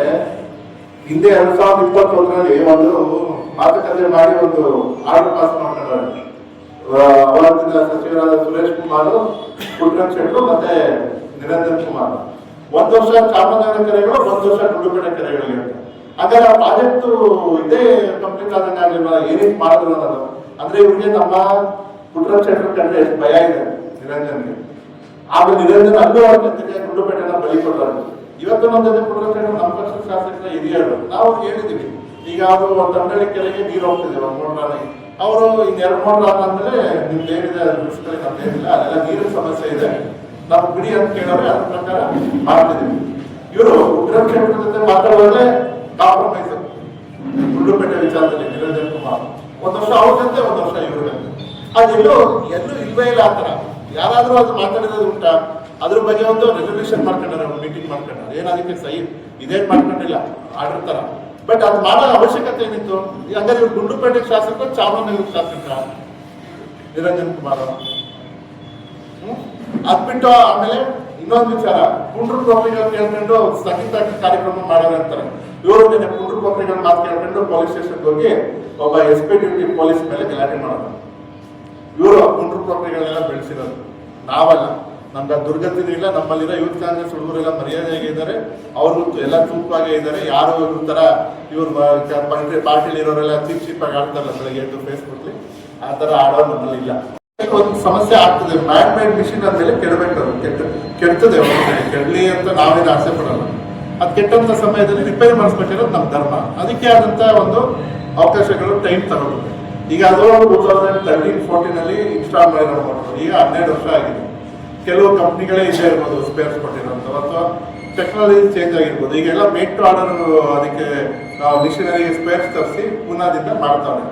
ಹಿಂದೆ 2021ರಲ್ಲಿ ಒಂದು ಮಾತುಕತೆ ಮಾಡಿ ಒಂದು ಆರ್ಡರ್ ಪಾಸ್ ಮಾಡ್ಕೊಂಡ್ರೆ ಅವತ್ತಿನ ಸಚಿವರಾದ ಸುರೇಶ್ ಕುಮಾರ್, ಪುಟ್ಟರಂಗ ಶೆಟ್ಟರು ಮತ್ತೆ ನಿರಂಜನ್ ಕುಮಾರ್ 1 ವರ್ಷ ಚಾಮರಾಜನಗರ ಕೆರೆಗಳು, 1 ವರ್ಷ ಗುಂಡ್ಲುಪೇಟೆ ಕೆರೆಗಳಿಗೆ. ಹಾಗಾದ್ರೆ ಆ ಪ್ರಾಜೆಕ್ಟ್ ಇದೇ ಕಂಪ್ಲೀಟ್ ಆದಂಗೆ ಆಗಿಲ್ವ? ಏನಕ್ಕೆ ಮಾಡಿದ್ರು ಅನ್ನೋದು ಅಂದ್ರೆ ಇವ್ರಿಗೆ ನಮ್ಮ ಪುಟ್ಟರಂಗ ಶೆಟ್ಟರು ಕಂಡ್ರೆ ಎಷ್ಟು ಭಯ ಇದೆ ನಿರಂಜನ್ಗೆ. ಆಮೇಲೆ ನಿರಂಜನ್ ಅಲ್ಲೂ ಅವ್ರಿಗೆ ಗುಂಡ್ಲುಪೇಟೆನ ಬಲಿ ಕೊಟ್ಟರು. ಇವತ್ತು ನಮ್ಮ ಜೊತೆ ಪುಟ್ಟರಂಗ ಶೆಟ್ಟರು ನಮ್ಮ ಪಕ್ಷದ ಶಾಸಕರ ಹಿರಿಯರು. ನಾವು ಹೇಳಿದೀವಿ, ಈಗ ಅವರು ತಂಡಳಿ ಕೆರೆಗೆ ನೀರು ಹೋಗ್ತಿದೆ 1 ಮೋಟ್ರಾನೆ. ಅವರು ಇನ್ನು 2 ಮೋಟ್ರ್ ಆದ್ಮೇಲೆ ನಿಮ್ದು ಏನಿದೆ ಬಿಡಿಸ್ಕೊಳ್ಳಿ, ನಮ್ದೇನಿಲ್ಲ, ಅಲ್ಲೆಲ್ಲ ನೀರಿನ ಸಮಸ್ಯೆ ಇದೆ, ನಾವು ಬಿಡಿ ಅಂತ ಕೇಳೋರೆ ಅದ್ರ ಪ್ರಕಾರ ಮಾಡ್ತಿದ್ದೀವಿ. ಇವರು ಪುಟ್ಟರಂಗ ಶೆಟ್ಟರ ಜೊತೆ ಮಾತಾಡುವಾಗಲೇ ಕಾಂಪ್ರಮೈಸ್ ಗುಂಡ್ಲುಪೇಟೆ ವಿಚಾರದಲ್ಲಿ ನಿರಂಜನ್ ಕುಮಾರ್ 1 ವರ್ಷ ಅವ್ರ ಜೊತೆ 1 ವರ್ಷ ಇವ್ರ ಜೊತೆ. ಅದೆಲ್ಲೂ ಇಲ್ವೇ ಇಲ್ಲ ಆ ಥರ. ಯಾರಾದ್ರೂ ಅದು ಮಾತಾಡಿರೋದು ಉಂಟಾ? ಅದ್ರ ಬಗ್ಗೆ ಒಂದು ರೆಸಲ್ಯೂಷನ್ ಮಾಡ್ಕೊಂಡ್ರೆ, ಒಂದು ಮೀಟಿಂಗ್ ಮಾಡ್ಕೊಂಡ್ರೆ, ಏನು ಅದಕ್ಕೆ ಸಹಿ ಇದೇನು ಮಾಡ್ಕೊಂಡಿಲ್ಲ ಆರ್ಡರ್ ತರ. ಬಟ್ ಅದು ಮಾಡೋ ಅವಶ್ಯಕತೆ ಏನಿತ್ತು? ಹಂಗಾದ್ರೆ ಇವ್ರು ಗುಂಡ್ಲುಪೇಟೆ ಶಾಸಕರು, ಚಾಮರಾಜನಗರ ಶಾಸಕ ನಿರಂಜನ್ ಕುಮಾರ್. ಅದ್ಬಿಟ್ಟು ಆಮೇಲೆ ಇನ್ನೊಂದು ವಿಚಾರ, ಪುಂಡ್ರು ಕೊಪ್ಪರಿಗಳು ಕೇಳ್ಕೊಂಡು ಸ್ಥಗಿತ ಕಾರ್ಯಕ್ರಮ ಮಾಡೋರು ಅಂತಾರೆ. ಇವರು ಪುಂಡ್ರು ಕೊಪ್ಪರಿಗಳ ಮಾತು ಕೇಳ್ಕೊಂಡು ಪೊಲೀಸ್ ಸ್ಟೇಷನ್ಗೆ ಹೋಗಿ ಒಬ್ಬ SP ಡ್ಯೂಟಿ ಪೊಲೀಸ್ ಮೇಲೆ ಗಲಾಟೆ ಮಾಡೋದು. ಇವರು ಪುಂಡ್ರು ಕೊಪ್ಪರಿಗಳನ್ನೆಲ್ಲ ಬೆಳೆಸಿರೋದು ನಾವಲ್ಲ. ನಮ್ಗೆ ದುರ್ಗತಿನೂ ಇಲ್ಲ. ನಮ್ಮಲ್ಲಿರೋ ಯೂತ್ ಕಾಂಗ್ರೆಸ್ ಹುಡುಗರೆಲ್ಲ ಮರ್ಯಾದೆಯಾಗಿ ಇದ್ದಾರೆ, ಅವರು ಎಲ್ಲ ತೂಕವಾಗೇ ಇದ್ದಾರೆ. ಯಾರು ಇವ್ರ ತರ ಇವ್ರು ಪಾರ್ಟಿಲಿ ಇರೋರೆಲ್ಲ ಚೀಪ್ ಆಗಿ ಆಡ್ತಾರಲ್ಲ ಬೆಳಗ್ಗೆ ಎದ್ದು ಫೇಸ್ಬುಕ್ಲಿ, ಆ ತರ ಆಡೋರು ನಮ್ಮಲ್ಲಿ ಇಲ್ಲ. ಒಂದು ಸಮಸ್ಯೆ ಆಗ್ತದೆ, ಮ್ಯಾನ್ ಮೇಡ್ ಮಿಷಿನ್ ಆದ್ಮೇಲೆ ಕೆಡಬೇಕು. ಅದು ಕೆಡ್ತದೆ, ಕೆಡಲಿ ಅಂತ ನಾವೇನು ಆಸೆ ಪಡಲ್ಲ. ಅದು ಕೆಟ್ಟಂತ ಸಮಯದಲ್ಲಿ ರಿಪೇರಿ ಮಾಡಿಸ್ಬೇಕಿರೋದು ನಮ್ಮ ಧರ್ಮ. ಅದಕ್ಕೆ ಆದಂತ ಒಂದು ಅವಕಾಶಗಳು ಟೈಮ್ ತಗೊಳ್ಳುತ್ತೆ. ಈಗ ಅದು 2013-14 ಇನ್ಸ್ಟಾಲ್ ಮಾಡಿರೋ ಮೋಟರ್ ಈಗ 12 ವರ್ಷ ಆಗಿದೆ. ಕೆಲವು ಕಂಪ್ನಿಗಳೇ ಇದೇ ಇರ್ಬೋದು ಸ್ಪೇರ್ಸ್ ಕೊಟ್ಟಿರೋದು, ಅಥವಾ ಟೆಕ್ನಾಲಜಿ ಚೇಂಜ್ ಆಗಿರ್ಬೋದು. ಈಗೆಲ್ಲ ಮೇಕ್ ಟು ಆರ್ಡರ್ ಅದಕ್ಕೆ ಮಿಷಿನರಿ ಸ್ಪೇರ್ಸ್ ತರಿಸಿ ಪುನಾದಿಂದ ಮಾಡ್ತಾರೆ.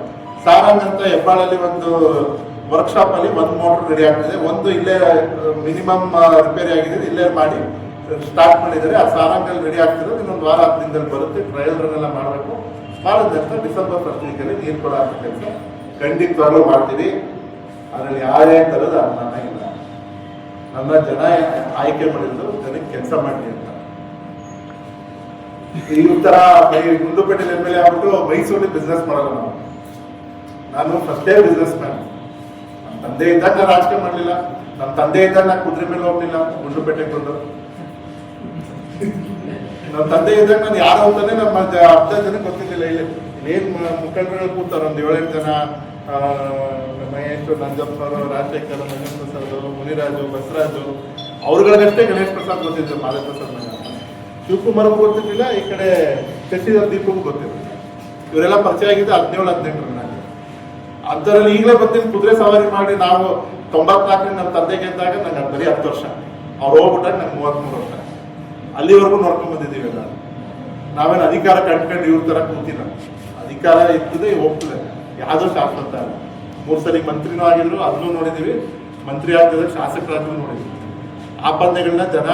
ಸಾರಂಗ್ ಅಂತ ಹೆಬ್ಬಾಳಲ್ಲಿ ಒಂದು ವರ್ಕ್ಶಾಪ್ ಅಲ್ಲಿ 1 ಮೋಟರ್ ರೆಡಿ ಆಗ್ತಿದೆ. ಒಂದು ಇಲ್ಲೇ ಮಿನಿಮಮ್ ರಿಪೇರಿ ಆಗಿದೆ, ಇಲ್ಲೇ ಮಾಡಿ ಸ್ಟಾರ್ಟ್ ಮಾಡಿದ್ದಾರೆ. ಆ ಸಾರಂಗಲ್ಲಿ ರೆಡಿ ಆಗ್ತಿರೋದು ಇನ್ನೊಂದು ವಾರ 10 ದಿನದಲ್ಲಿ ಬರುತ್ತೆ. ಟ್ರಯಲ್ ರನ್ ಎಲ್ಲ ಮಾಡಬೇಕು. ಮಾಡಿದ ಡಿಸೆಂಬರ್ 1st ವೀಕಲ್ಲಿ ನೀರು ಕೊಡೋ ಕೆಲಸ ಖಂಡಿತವಾಗ್ಲೂ ಮಾಡ್ತೀವಿ. ಅದರಲ್ಲಿ ಯಾರೇ ತರೋದು ಅನುಮಾನ ಇಲ್ಲ. ನನ್ನ ಜನ ಆಯ್ಕೆ ಮಾಡಿದ್ರು ಜನಕ್ಕೆ ಕೆಲಸ ಮಾಡಿ ಅಂತ. ಈ ತರ ಗುಂಡ್ಲುಪೇಟೆ ಎಮ್ ಎಲ್ ಎ ಆಗ್ಬಿಟ್ಟು ಮೈಸೂರಲ್ಲಿ ಬಿಸ್ನೆಸ್ ಮಾಡಲ್ಲ ನಾವು. ನಾನು ಫಸ್ಟೇ ಬಿಸ್ನೆಸ್ ಮ್ಯಾನ್. ನಮ್ಮ ತಂದೆ ಇದ್ದಾಗ ನಾನು ರಾಜಕೀಯ ಮಾಡಲಿಲ್ಲ. ನಮ್ಮ ತಂದೆ ಇದ್ದಾಗ ನಾನು ಕುದುರೆ ಮೇಲೆ ಹೋಗ್ಲಿಲ್ಲ ಗುಂಡ್ಲುಪೇಟೆಗೆ ಬಂದು. ನಮ್ಮ ತಂದೆ ಇದ್ದಾಗ ನಾನು ಯಾರು ಅಂತಾನೆ ನಮ್ಮ ಅರ್ಧ ಜನ ಗೊತ್ತಿದ್ದಿಲ್ಲ. ಏನ್ ಮುಖಂಡರುಗಳು ಕೂತಾರೆ ಒಂದು 7-8 ಜನ, ಮಹೇಶ್, ನಂಜಪ್ಪನವರು, ರಾಜಶೇಖರ್, ಗಣೇಶ್ ಪ್ರಸಾದ್, ಮುನಿರಾಜು, ಬಸವರಾಜು, ಅವ್ರುಗಳಿಗಷ್ಟೇ ಗಣೇಶ್ ಪ್ರಸಾದ್ ಗೊತ್ತಿದ್ರು, ಮಾಧವ ಪ್ರಸಾದ್ ಮಗ. ಶಿವಕುಮಾರ್ಗೂ ಗೊತ್ತಿರಲಿಲ್ಲ, ಈ ಕಡೆ ಶಶಿಧರ್ ದೀಪಗೂ ಗೊತ್ತಿರಲಿಲ್ಲ. ಇವರೆಲ್ಲ ಪರಿಚಯ ಆಗಿದ್ದು 17-18 ನನಗೆ. ಅಂಥದ್ರಲ್ಲಿ ಈಗಲೇ ಬಂದಿದ್ದು ಕುದುರೆ ಸವಾರಿ ಮಾಡಿ ನಾವು 94 ನಮ್ಮ ತಂದೆ ಗೆದ್ದಾಗ ನಂಗೆ ಬರೀ 10 ವರ್ಷ, ಅವ್ರು ಹೋಗ್ಬಿಟ್ಟಾಗ ನಂಗೆ 33 ವರ್ಷ. ಅಲ್ಲಿವರೆಗೂ ನೋಡ್ಕೊಂಡ್ ಬಂದಿದ್ದೀವಿ ಎಲ್ಲ. ನಾವೇನು ಅಧಿಕಾರ ಕಂಡ್ಕೊಂಡು ಇವ್ರ ತರ ಕೂತಿಲ್ಲ. ಅಧಿಕಾರ ಇರ್ತದೆ, ಹೋಗ್ತದೆ, ಯಾವುದೋ ಶಾಶ್ವತ ಅಲ್ಲ. 3 ಸರಿ ಮಂತ್ರಿನೂ ಆಗಿದ್ರು, ಅದನ್ನು ನೋಡಿದೀವಿ. ಮಂತ್ರಿ ಆಗ್ತಿದ್ರೆ ಶಾಸಕರಾದ್ರೂ ನೋಡಿದ್ವಿ. ಆಪಾದನೆಗಳನ್ನ ಜನ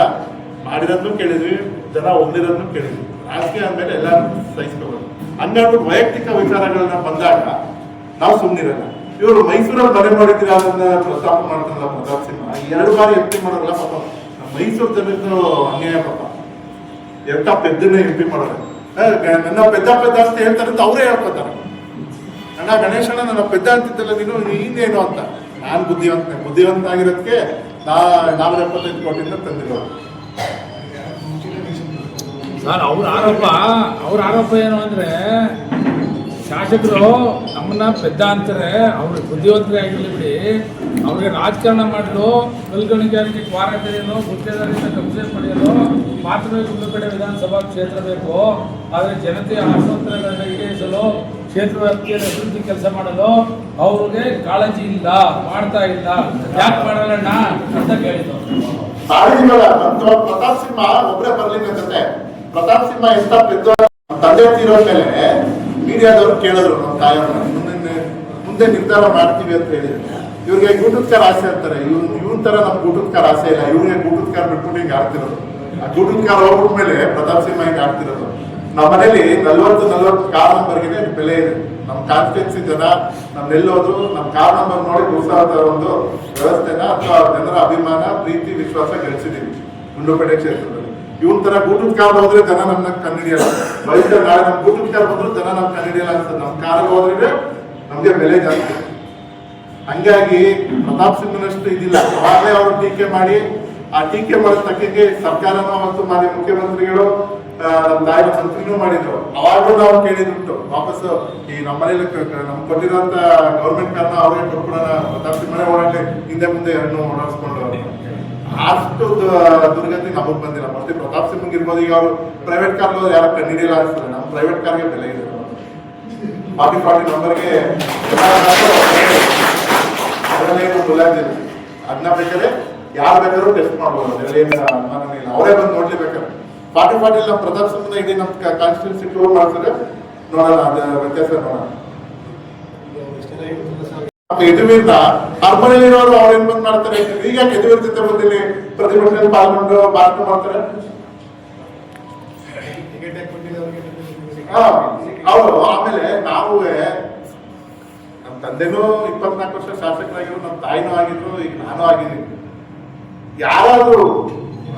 ಮಾಡಿರೋದನ್ನು ಕೇಳಿದ್ವಿ, ಜನ ಹೊಂದಿರೋದನ್ನು ಕೇಳಿದ್ವಿ. ರಾಜಕೀಯ ಅಂದಮೇಲೆ ಎಲ್ಲ ಸಹಿಸ್ಕೋಬೇಕು. ಹಂಗಾಗ್ಬಿಟ್ಟು ವೈಯಕ್ತಿಕ ವಿಚಾರಗಳನ್ನ ಬಂದಾಗ ನಾವು ಸುಮ್ಮನಿರಲ್ಲ. ಇವರು ಮೈಸೂರಲ್ಲಿ ಮನೆ ಮಾಡಿದ್ರೆ ಅದನ್ನ ಪ್ರಸ್ತಾಪ ಮಾಡ್ತಾರಲ್ಲ ಪ್ರತಾಪ್ ಸಿಂಹ, 2 ಬಾರಿ ಎಂ ಪಿ ಮಾಡೋಲ್ಲ ಪಾಪ. ಮೈಸೂರು ಜನದ್ದು ಅನ್ಯಾಯ ಪಾಪ. ಎಂತ ಪೆದ್ದನ್ನೇ ಎಂ ಪಿ ಮಾಡೋದು. ನನ್ನ ಪೆದ್ದ ಅಂತ ಹೇಳ್ತಾರೆ ಅಂತ ಅವರೇ ಹೇಳ್ಕೊತಾರೆ. ಅಣ್ಣ ಗಣೇಶಣ್ಣ ನನ್ನ ಪೆದ್ದ ಅಂತಿದ್ದಲ್ಲ ನೀನು, ಇನ್ನೇನು ಅಂತ. ನಾನು ಬುದ್ಧಿವಂತ ಆಗಿರೋದಕ್ಕೆ ನಾವು 75 ಕೋಟಿಯಿಂದ ತಂದಿರೋದು. ಸರ್ ಅವ್ರ ಆರೋಪ ಏನು ಅಂದ್ರೆ, ಶಾಸಕರು ನಮ್ಮನ್ನ ಪೆದ್ದ ಅಂತಾರೆ, ಅವ್ರು ಬುದ್ಧಿವಂತರೇ ಆಗಿರಲಿ ಬಿಡಿ, ಅವ್ರಿಗೆ ರಾಜಕಾರಣ ಮಾಡಲು ಕಲ್ಗಣಿಗಾರಿಕೆ ಕ್ವಾರಂಟೈನು ಗುತ್ತೇದಾರರಿಂದ ಕಬ್ಜೆ ಪಡೆಯಲು ಮಾತ್ರ ಗುಂಡ್ಲುಪೇಟೆ ವಿಧಾನಸಭಾ ಕ್ಷೇತ್ರ ಬೇಕು. ಆದರೆ ಜನತೆಯ ಆಶೋತ್ತರಗಳನ್ನು ಈಡೇರಿಸಲು ಕ್ಷೇತ್ರ ವ್ಯಾಪ್ತಿಯಲ್ಲಿ ಅಭಿವೃದ್ಧಿ ಕೆಲಸ ಮಾಡಲು ಅವ್ರಿಗೆ ಕಾಳಜಿ ಇಲ್ಲ, ಮಾಡ್ತಾ ಇಲ್ಲ. ಯಾಕೆ ಮಾಡಲ್ಲಣ್ಣ ಅಂತ ಕೇಳಿದ್ರು. ಪ್ರತಾಪ್ ಸಿಂಹ ಒಬ್ಬರೇ ಬರ್ಲಿಕ್ಕೆ ಪ್ರತಾಪ್ ಸಿಂಹ ಎಂತ ಪೆದ್ದ ತಂದೆ ತೀರೋ ಮೇಲೆ ಮೀಡಿಯಾದವ್ರು ಕೇಳಿದ್ರು ನಮ್ಮ ತಾಯವ್ರನ್ನ, ಮುಂದೆ ನಿರ್ಧಾರ ಮಾಡ್ತೀವಿ ಅಂತ ಹೇಳಿದ್ರು. ಇವ್ರಿಗೆ ಗೂಟದ್ಕಾರ ಆಸೆ ಅಂತಾರೆ. ಇವನ್ ತರ ನಮ್ ಗೂಟದ್ಕಾರ ಆಸೆ ಇಲ್ಲ. ಇವ್ರಿಗೆ ಗೂಟದ್ಕಾರ ಬಿಟ್ಬಿಟ್ಟು ಹಿಂಗೆ ಆಡ್ತಿರೋದು. ಆ ಗೂಟದ್ಕಾರ ಹೋಗ್ಬಿಟ್ಮೇಲೆ ಪ್ರತಾಪ್ ಸಿಂಹ ಹಿಂಗೆ ಆಡ್ತಿರೋದು. ನಮ್ಮ ಮನೇಲಿ 40 ಕಾರ್ ನಂಬರ್ಗೆ ಬೆಲೆ ಇದೆ. ನಮ್ಮ ಕಾನ್ಸ್ಟಿಟ್ಯೂನ್ಸಿ ಜನ ನಮ್ನೆಲ್ಲೋದು ನಮ್ಮ ಕಾರ್ ನಂಬರ್ ನೋಡಿ ಉತ್ಸಾಹದ ಒಂದು ವ್ಯವಸ್ಥೆನ ಅಥವಾ ಜನರ ಅಭಿಮಾನ, ಪ್ರೀತಿ, ವಿಶ್ವಾಸ ಗಳಿಸಿದೀವಿ ಗುಂಡ್ಲುಪೇಟೆ ಕ್ಷೇತ್ರದಲ್ಲಿ. ಇವನ್ ತರ ಗೂಟದ ಕಾರ್ ಹೋದ್ರೆ ಜನ ನಮ್ಮನ್ನ ಕಣ್ಣಿಡಿಯಲ್ಲ. ಭವಿಷ್ಯ ನಾಳೆ ನಮ್ ಗೂಟದ ಕಾರ್ ಬಂದ್ರು ಜನ ನಮ್ ಕಣ್ಣಿಡಿಯಲ್ಲ ಅನ್ಸುತ್ತೆ. ನಮ್ ಕಾರಲ್ಲಿ ಹೋದ್ರೆ ನಮ್ಗೆ ಬೆಲೆ ಜಾಸ್ತಿ. ಹಂಗಾಗಿ ಪ್ರತಾಪ್ ಸಿಂಹನಷ್ಟು ಇದಿಲ್ಲ. ಅವಾಗಲೇ ಅವರು ಟೀಕೆ ಮಾಡಿ, ಆ ಟೀಕೆ ಮಾಡಿದ ತಕ್ಕಂಗೆ ಸರ್ಕಾರನೂ ಮತ್ತು ಮಾನ್ಯ ಮುಖ್ಯಮಂತ್ರಿಗಳು ನಮ್ಮ ತಾಯಿನ ಮಂತ್ರಿನೂ ಮಾಡಿದ್ರು. ಅವಾಗಲೂ ನಾವು ಕೇಳಿದುಂಟು, ವಾಪಸ್ ಈ ನಮ್ಮ ಮನೇಲಿ ನಮ್ಗೆ ಕೊಟ್ಟಿರೋಂತ ಗೌರ್ಮೆಂಟ್ ಕಾರ್ನ ಅವ್ರಿಗೆ ಕೊಟ್ಬಿಡೋಣ, ಪ್ರತಾಪ್ ಸಿಂಹನೇ ಓಡಾಡ್ಲಿ, ಹಿಂದೆ ಮುಂದೆ 2 ಓಡಾಡಿಸ್ಕೊಂಡು. ಅಷ್ಟು ದುರ್ಗತಿ ನಮಗ್ ಬಂದಿಲ್ಲ. ಮತ್ತೆ ಪ್ರತಾಪ್ ಸಿಂಹಂಗ್ ಇರ್ಬೋದು. ಈಗ ಅವರು ಪ್ರೈವೇಟ್ ಕಾರ್ ಹೋದ್ರೆ ಯಾರು ಕಣ್ಣಿಡಿಯಲ್ಲ ಅನ್ಸ್ತದೆ. ನಮ್ಮ ಪ್ರೈವೇಟ್ ಕಾರ್ಗೆ ಬೆಲೆ ಇದೆ. 40 ನಂಬರ್ಗೆ ಅದನ್ನ ಬೇಕಾದ್ರೆ ಯಾರು ಬೇಕಾದ್ರೂ ಟೆಸ್ಟ್ ಮಾಡ್ಬೋದು. ಅದರಲ್ಲಿ ಅನುಮಾನನೇ ಇಲ್ಲ. ಅವರೇ ಬಂದು ನೋಡ್ಲಿ ಬೇಕಾದ್ರೆ 40 ನಮ್ಮ ಪ್ರತಾಪ್ ಸಿಂಹನ ಇಡೀ ನಮ್ಮ ಕಾನ್ಸ್ಟಿಟ್ಯೂನ್ಸಿ ಟೂರ್ ಮಾಡ್ತಾರೆ, ನೋಡೋಣ ಅದ ವ್ಯತ್ಯಾಸ ನೋಡೋಣ. ಯದುವೀರ್ನ ಅರಮನೆಯಲ್ಲಿರೋರು ಅವ್ರೇನ್ ಬಂದ್ ಮಾಡ್ತಾರೆ. ಈಗ ಯದುವೀರ್ ಜೊತೆ ಬಂದಿಲ್ಲಿ ಪ್ರತಿಭಟನೆ ಪಾಲ್ಗೊಂಡು ಭಾಷಣ ಮಾಡ್ತಾರೆ. ಅವರು ಆಮೇಲೆ ನಾವು ನಮ್ಮ ತಂದೆನೂ 24 ವರ್ಷ ಶಾಸಕರಾಗಿದ್ರು, ನಮ್ಮ ತಾಯಿನೂ ಆಗಿದ್ರು, ಈಗ ನಾನು ಆಗಿದ್ದೀನಿ. ಯಾರಾದ್ರೂ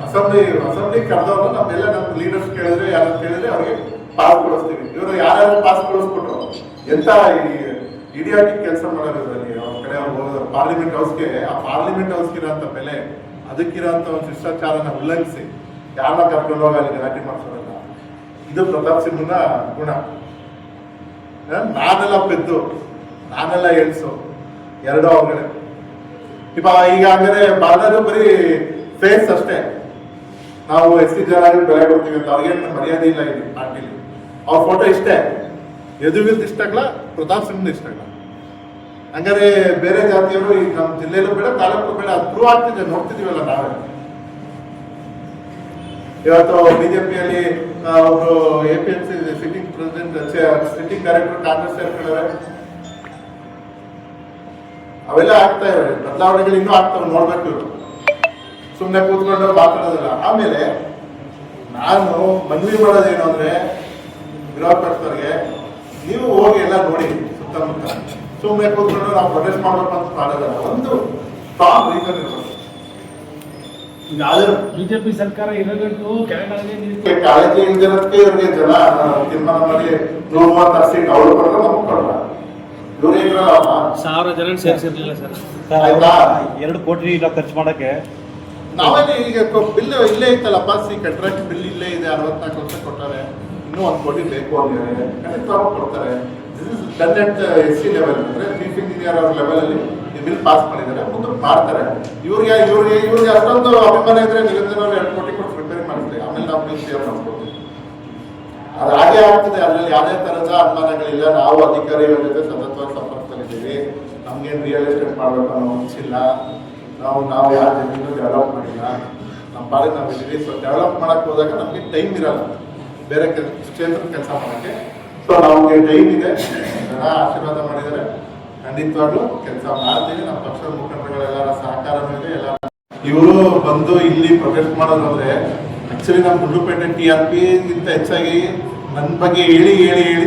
ಅಸೆಂಬ್ಲಿ ಕರೆದವರು ನಮ್ಮೆಲ್ಲ ನಮ್ಮ ಲೀಡರ್ಸ್ ಕೇಳಿದ್ರೆ, ಯಾರು ಕೇಳಿದ್ರೆ ಅವ್ರಿಗೆ ಪಾಸ್ ಕೊಡಿಸ್ತೀವಿ. ಇವರು ಯಾರ್ಯಾರು ಪಾಸ್ ಕೊಡಿಸ್ಬಿಟ್ರು ಎಂತ ಇಡಿಯಾಟಿಕ್ ಕೆಲಸ ಮಾಡೋದ್ರಲ್ಲಿ ಅವ್ರ ಕಡೆ ಅವ್ರು ಹೋಗೋದು. ಪಾರ್ಲಿಮೆಂಟ್ ಹೌಸ್ಗೆ, ಆ ಪಾರ್ಲಿಮೆಂಟ್ ಹೌಸ್ಗೆ ಇರೋಂಥ ಬೆಲೆ, ಅದಕ್ಕಿರೋಂಥ ಒಂದು ಶಿಷ್ಟಾಚಾರನ ಉಲ್ಲಂಘಿಸಿ ಯಾರನ್ನ ಕರ್ಕೊಂಡು ಹೋಗಲಿ ಗಲಾಟೆ ಮಾಡ್ಸೋದಲ್ಲ. ಇದು ಪ್ರತಾಪ್ ಸಿಂಹನ ಗುಣ. ನಾನೆಲ್ಲ ಪೆದ್ದು, ನಾನೆಲ್ಲ ಎಳ್ಸು, 2 ಅವ್ರಗಡೆ. ಈಗ ಹಂಗಾರೆ ಬಾರ್ಡರ್ ಬರೀ ಫೇಸ್ ಅಷ್ಟೇ. ನಾವು SC ಜನ ಬೆಲೆ ಕೊಡ್ತೀವಿ ಅಂತ ಅವ್ರಿಗೇನು ಮರ್ಯಾದೆ ಇಲ್ಲ ಇಲ್ಲಿ ಪಾರ್ಟಿಲಿ. ಅವ್ರ ಫೋಟೋ ಇಷ್ಟೇ. ಯದುವೀರ್ದು ಇಷ್ಟ ಆಗಲ್ಲ, ಪ್ರತಾಪ್ ಸಿಂಹದ ಇಷ್ಟ ಆಗಲ್ಲ. ಹಂಗಾರೆ ಬೇರೆ ಜಾತಿಯವರು ಈಗ ನಮ್ಮ ಜಿಲ್ಲೆಯಲ್ಲೂ ಬೇಡ, ತಾಲೂಕು ಬೇಡ, ಅದು ಪ್ರೂವ್ ಆಗ್ತಿದೆ, ನೋಡ್ತಿದೀವಲ್ಲ ನಾವೇ. ಇವತ್ತು ಬಿಜೆಪಿಯಲ್ಲಿ ಅವರು APMC sitting president, sitting director Congress ಸೇರ್ಕೊಳ್ಳೋರೆ. ಅವೆಲ್ಲ ಆಗ್ತಾ ಇವೆ. ಬದಲಾವಣೆಗಳು ಇನ್ನೂ ಆಗ್ತವೆ, ನೋಡ್ಬೇಕು. ಇವರು ಸುಮ್ಮನೆ ಕೂತ್ಕೊಂಡು ಮಾತಾಡೋದಿಲ್ಲ. ಆಮೇಲೆ ನಾನು ಮನವಿ ಮಾಡೋದೇನು ಅಂದ್ರೆ, ವಿರೋಧ ಪಕ್ಷದವ್ರಿಗೆ, ನೀವು ಹೋಗಿ ಎಲ್ಲ ನೋಡಿ ಸುತ್ತಮುತ್ತ. ಸುಮ್ಮನೆ ಕೂತ್ಕೊಂಡು ನಾವು ಪ್ರೊಟೆಸ್ಟ್ ಮಾಡ್ಬೇಕು ಅಂತ ಮಾಡೋದಲ್ಲ. ಒಂದು ಸ್ಟ್ರಾಂಗ್ ರೀಸನ್ ಇರ್ಬೇಕು. ಬಿಜೆಪಿ ಸರ್ಕಾರ ಇರೋಗಂಟು ಕೆಳಗಡೆ ಕಾಳಜಿ ಇಲ್ದಿರೋದಕ್ಕೆ ಇವ್ರಿಗೆ ಜನ ತೀರ್ಮಾನ ಮಾಡಿ 130 ಸೀಟ್ ಅವ್ರು ಕೊಟ್ಟರೆ ನಮಗೆ ಕೊಡಲ್ಲ. ಇವ್ರು ಇದ್ರಲ್ಲ 1000 ಜನ ಸೇರಿಸಿರ್ಲಿಲ್ಲ ಸರ್. ಆಯ್ತಾ, 2 ಕೋಟಿ ಖರ್ಚು ಮಾಡಕ್ಕೆ ನಾವೇನೆ ಈಗ ಬಿಲ್ ಇಲ್ಲೇ ಐತಲ್ಲಪ್ಪ, ಕಾಂಟ್ರಾಕ್ಟ್ ಬಿಲ್ ಇಲ್ಲೇ ಇದೆ, 64 ವರ್ಷ ಕೊಟ್ಟಾರೆ, ಇನ್ನೂ 1 ಕೋಟಿ ಬೇಕು ಅಂದ್ರೆ ಖಂಡಿತವಾಗಿ ಕೊಡ್ತಾರೆ. This is done at SC level, ಅಂದ್ರೆ ಚೀಫ್ ಇಂಜಿನಿಯರ್ ಅವ್ರ ಲೆವೆಲ್ ಅಲ್ಲಿ ಬಿಲ್ ಪಾಸ್ ಮಾಡಿದ್ದಾರೆ, ಮುಂದೆ ಮಾಡ್ತಾರೆ. ಇವ್ರಿಗೆ ಅಷ್ಟೊಂದು ಅಭಿಮಾನ ಇದ್ರೆ ನಿರಂಜನ 2 ಕೋಟಿ ಕೊಟ್ಟು ರಿಪೇರಿ ಮಾಡಿಸ್ತಾರೆ, ಆಮೇಲೆ ನಾವು ಬಿಲ್ ಸೇವ್ ಮಾಡ್ಕೊಡ್ತೀವಿ. ಅದು ಹಾಗೆ ಆಗ್ತದೆ, ಅದ್ರಲ್ಲಿ ಯಾವುದೇ ತರಹದ ಅನುಮಾನಗಳಿಲ್ಲ. ನಾವು ಅಧಿಕಾರಿಗಳ ಜೊತೆ ಸತತವಾಗಿ ಸಂಪರ್ಕದಲ್ಲಿದ್ದೀವಿ. ನಮ್ಗೇನು ರಿಯಲ್ ಎಸ್ಟೇಟ್ ಮಾಡಬೇಕು ಅನ್ನೋ ಹುಚ್ಚಿಲ್ಲ. ನಾವು ಯಾರ ಜಮೀನು ಡೆವಲಪ್ ಮಾಡಿಲ್ಲ, ನಮ್ಮ ಪಾಡಿಗೆ ನಾವು ಇದ್ದೀವಿ. ಸೊ ಡೆವಲಪ್ ಮಾಡಕ್ಕೆ ಹೋದಾಗ ನಮಗೆ ಟೈಮ್ ಇರಲ್ಲ ಬೇರೆ ಕ್ಷೇತ್ರದ ಕೆಲಸ ಮಾಡೋಕ್ಕೆ. ಸೊ ನಮಗೆ ಟೈಮ್ ಇದೆ, ಜನ ಆಶೀರ್ವಾದ ಮಾಡಿದ್ದಾರೆ, ಖಂಡಿತವಾಗ್ಲೂ ಕೆಲಸ ಮಾಡ್ತೀವಿ. ನಮ್ಮ ಪಕ್ಷದ ಮುಖಂಡರುಗಳೆಲ್ಲರ ಸಹಕಾರನೂ ಇದೆ. ಎಲ್ಲ ಇವರು ಬಂದು ಇಲ್ಲಿ ಪ್ರೊಟೆಸ್ಟ್ ಮಾಡೋದಂದ್ರೆ ಆಕ್ಚುಲಿ ನಮ್ಮ ಗುಂಡ್ಲುಪೇಟೆ TRP ಗಿಂತ ಹೆಚ್ಚಾಗಿ ನನ್ನ ಬಗ್ಗೆ ಹೇಳಿ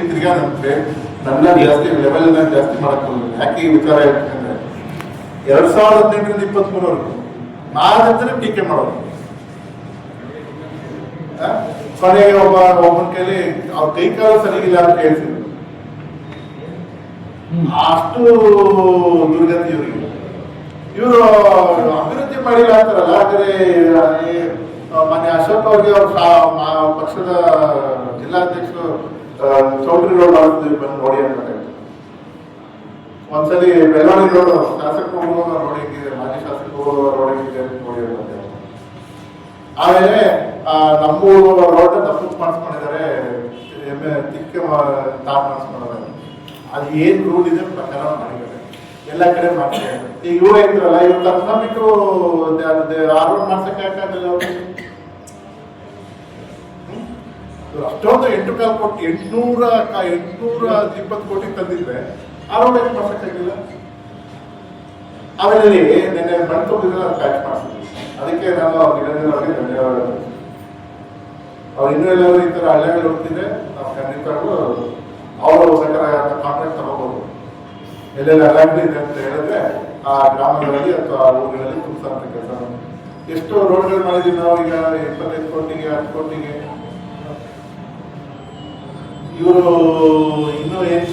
ತಿರ್ಗಾ ನನ್ನ ಜಾಸ್ತಿ ಲೆವೆಲ್ ಜಾಸ್ತಿ ಮಾಡಕ್ ಹೋಗಿಲ್ಲ. ಯಾಕೆ ಈ ವಿಚಾರ ಹೇಳ್ಬೇಕಂದ್ರೆ 2018ರಿಂದ 23ವರೆಗೂ ನಾನಂದ್ರೆ ಟೀಕೆ ಮಾಡೋದು. ಕೊನೆಗೆ ಒಬ್ಬನ ಕೈಲಿ ಅವ್ರ ಕೈಕಾಲ ಸರಿಗಿಲ್ಲ ಅಂತ ಹೇಳ್ತಿದ್ರು. ಅಷ್ಟು ದುರ್ಗತಿ ಇವರು ಅಭಿವೃದ್ಧಿ ಮಾಡಿಲ್ಲ ಅಂತಾರಲ್ಲ. ಆದರೆ ಮೊನ್ನೆ ಅಶೋಕ್ ಅವ್ರಿಗೆ ಅವ್ರ ಪಕ್ಷದ ಜಿಲ್ಲಾಧ್ಯಕ್ಷರು ಚೌಟ್ರಿ ರೋಡ್ ಮಾಡಿದ್ವಿ, ಬಂದು ನೋಡಿ ಅಂತ. ಒಂದ್ಸಲಿ ಬೆಳವಡಿ ರೋಡ್ ಶಾಸಕರು ಹೋಗುವ ರೋಡ್ ಹೇಗಿದೆ, ಮಾಜಿ ಶಾಸಕರು ಹೋಗುವ ರೋಡ್ ಹೇಗಿದೆ ನೋಡಿ ಅಂತ. ಆಮೇಲೆ ನಮ್ಮೂರು ರೋಡ್ ತಪ್ಪು ಮಾಡಿಸ್ಕೊಂಡಿದ್ದಾರೆ, ತಿಕ್ಕ ತಾಪ್ ಮಾಡಿಸ್ಕೊಂಡಿದ್ದಾರೆ. ಅದು ಏನ್ ರೂಲ್ ಇದೆ ಪ್ರಕಾರ ಮಾಡಿದ್ದಾರೆ, ಎಲ್ಲ ಕಡೆ ಮಾಡ್ತಾರೆ. ಈಗ ಇವ್ರು ಇದ್ರಲ್ಲ, ಇವ್ರು ತಕ್ಷಣ ಬಿಟ್ಟು ರೋಡ್ ಮಾಡ್ಸಕ್ಕೆ ಯಾಕಾಗಲ್ಲ ಅವ್ರಿಗೆ? ಅಷ್ಟೊಂದು 8 ಕೋಟಿ 820 ಕೋಟಿ ತಂದಿದ್ರೆ ಆ ರೋಡ್ ಏನು ಮಾಡ್ಸಕ್ಕಾಗಿಲ್ಲ. ಆಮೇಲೆ ನಿನ್ನೆ ಮಣ್ಣು ತುಂಬಿದ್ರೆ ಅದು ಪ್ಯಾಚ್ ಮಾಡಿಸಿದ್ವಿ. ಅದಕ್ಕೆ ನಾನು ನಿರಂಜನ ಅವರಿಗೆ ಧನ್ಯವಾದ. ಅವ್ರು ಇನ್ನೂ ಎಲ್ಲರೂ ಈ ಥರ ಹಳ್ಳಿಗಳು ಹೋಗ್ತಿದ್ರೆ ನಾವು ಖಂಡಿತವಾಗ್ಲೂ ಅವರು ಕಾಂಟ್ರಾಕ್ಟ್ ತಗೋಬಹುದು. ಎಲ್ಲೆಲ್ಲ ಅಲಾಂಟಿ ಇದೆ ಅಂತ ಹೇಳಿದ್ರೆ ಆ ಗ್ರಾಮಗಳಲ್ಲಿ ಅಥವಾ ಊರುಗಳಲ್ಲಿ ತುಂಬಿಸೋಂಥ ಕೆಲಸ. ಎಷ್ಟು ರೋಡ್ಗಳು ಮಾಡಿದೀವಿ ನಾವು ಈಗ 25 ಕೋಟಿಗೆ 10 ಕೋಟಿಗೆ. ಇವರು ಇನ್ನೂ ಏನ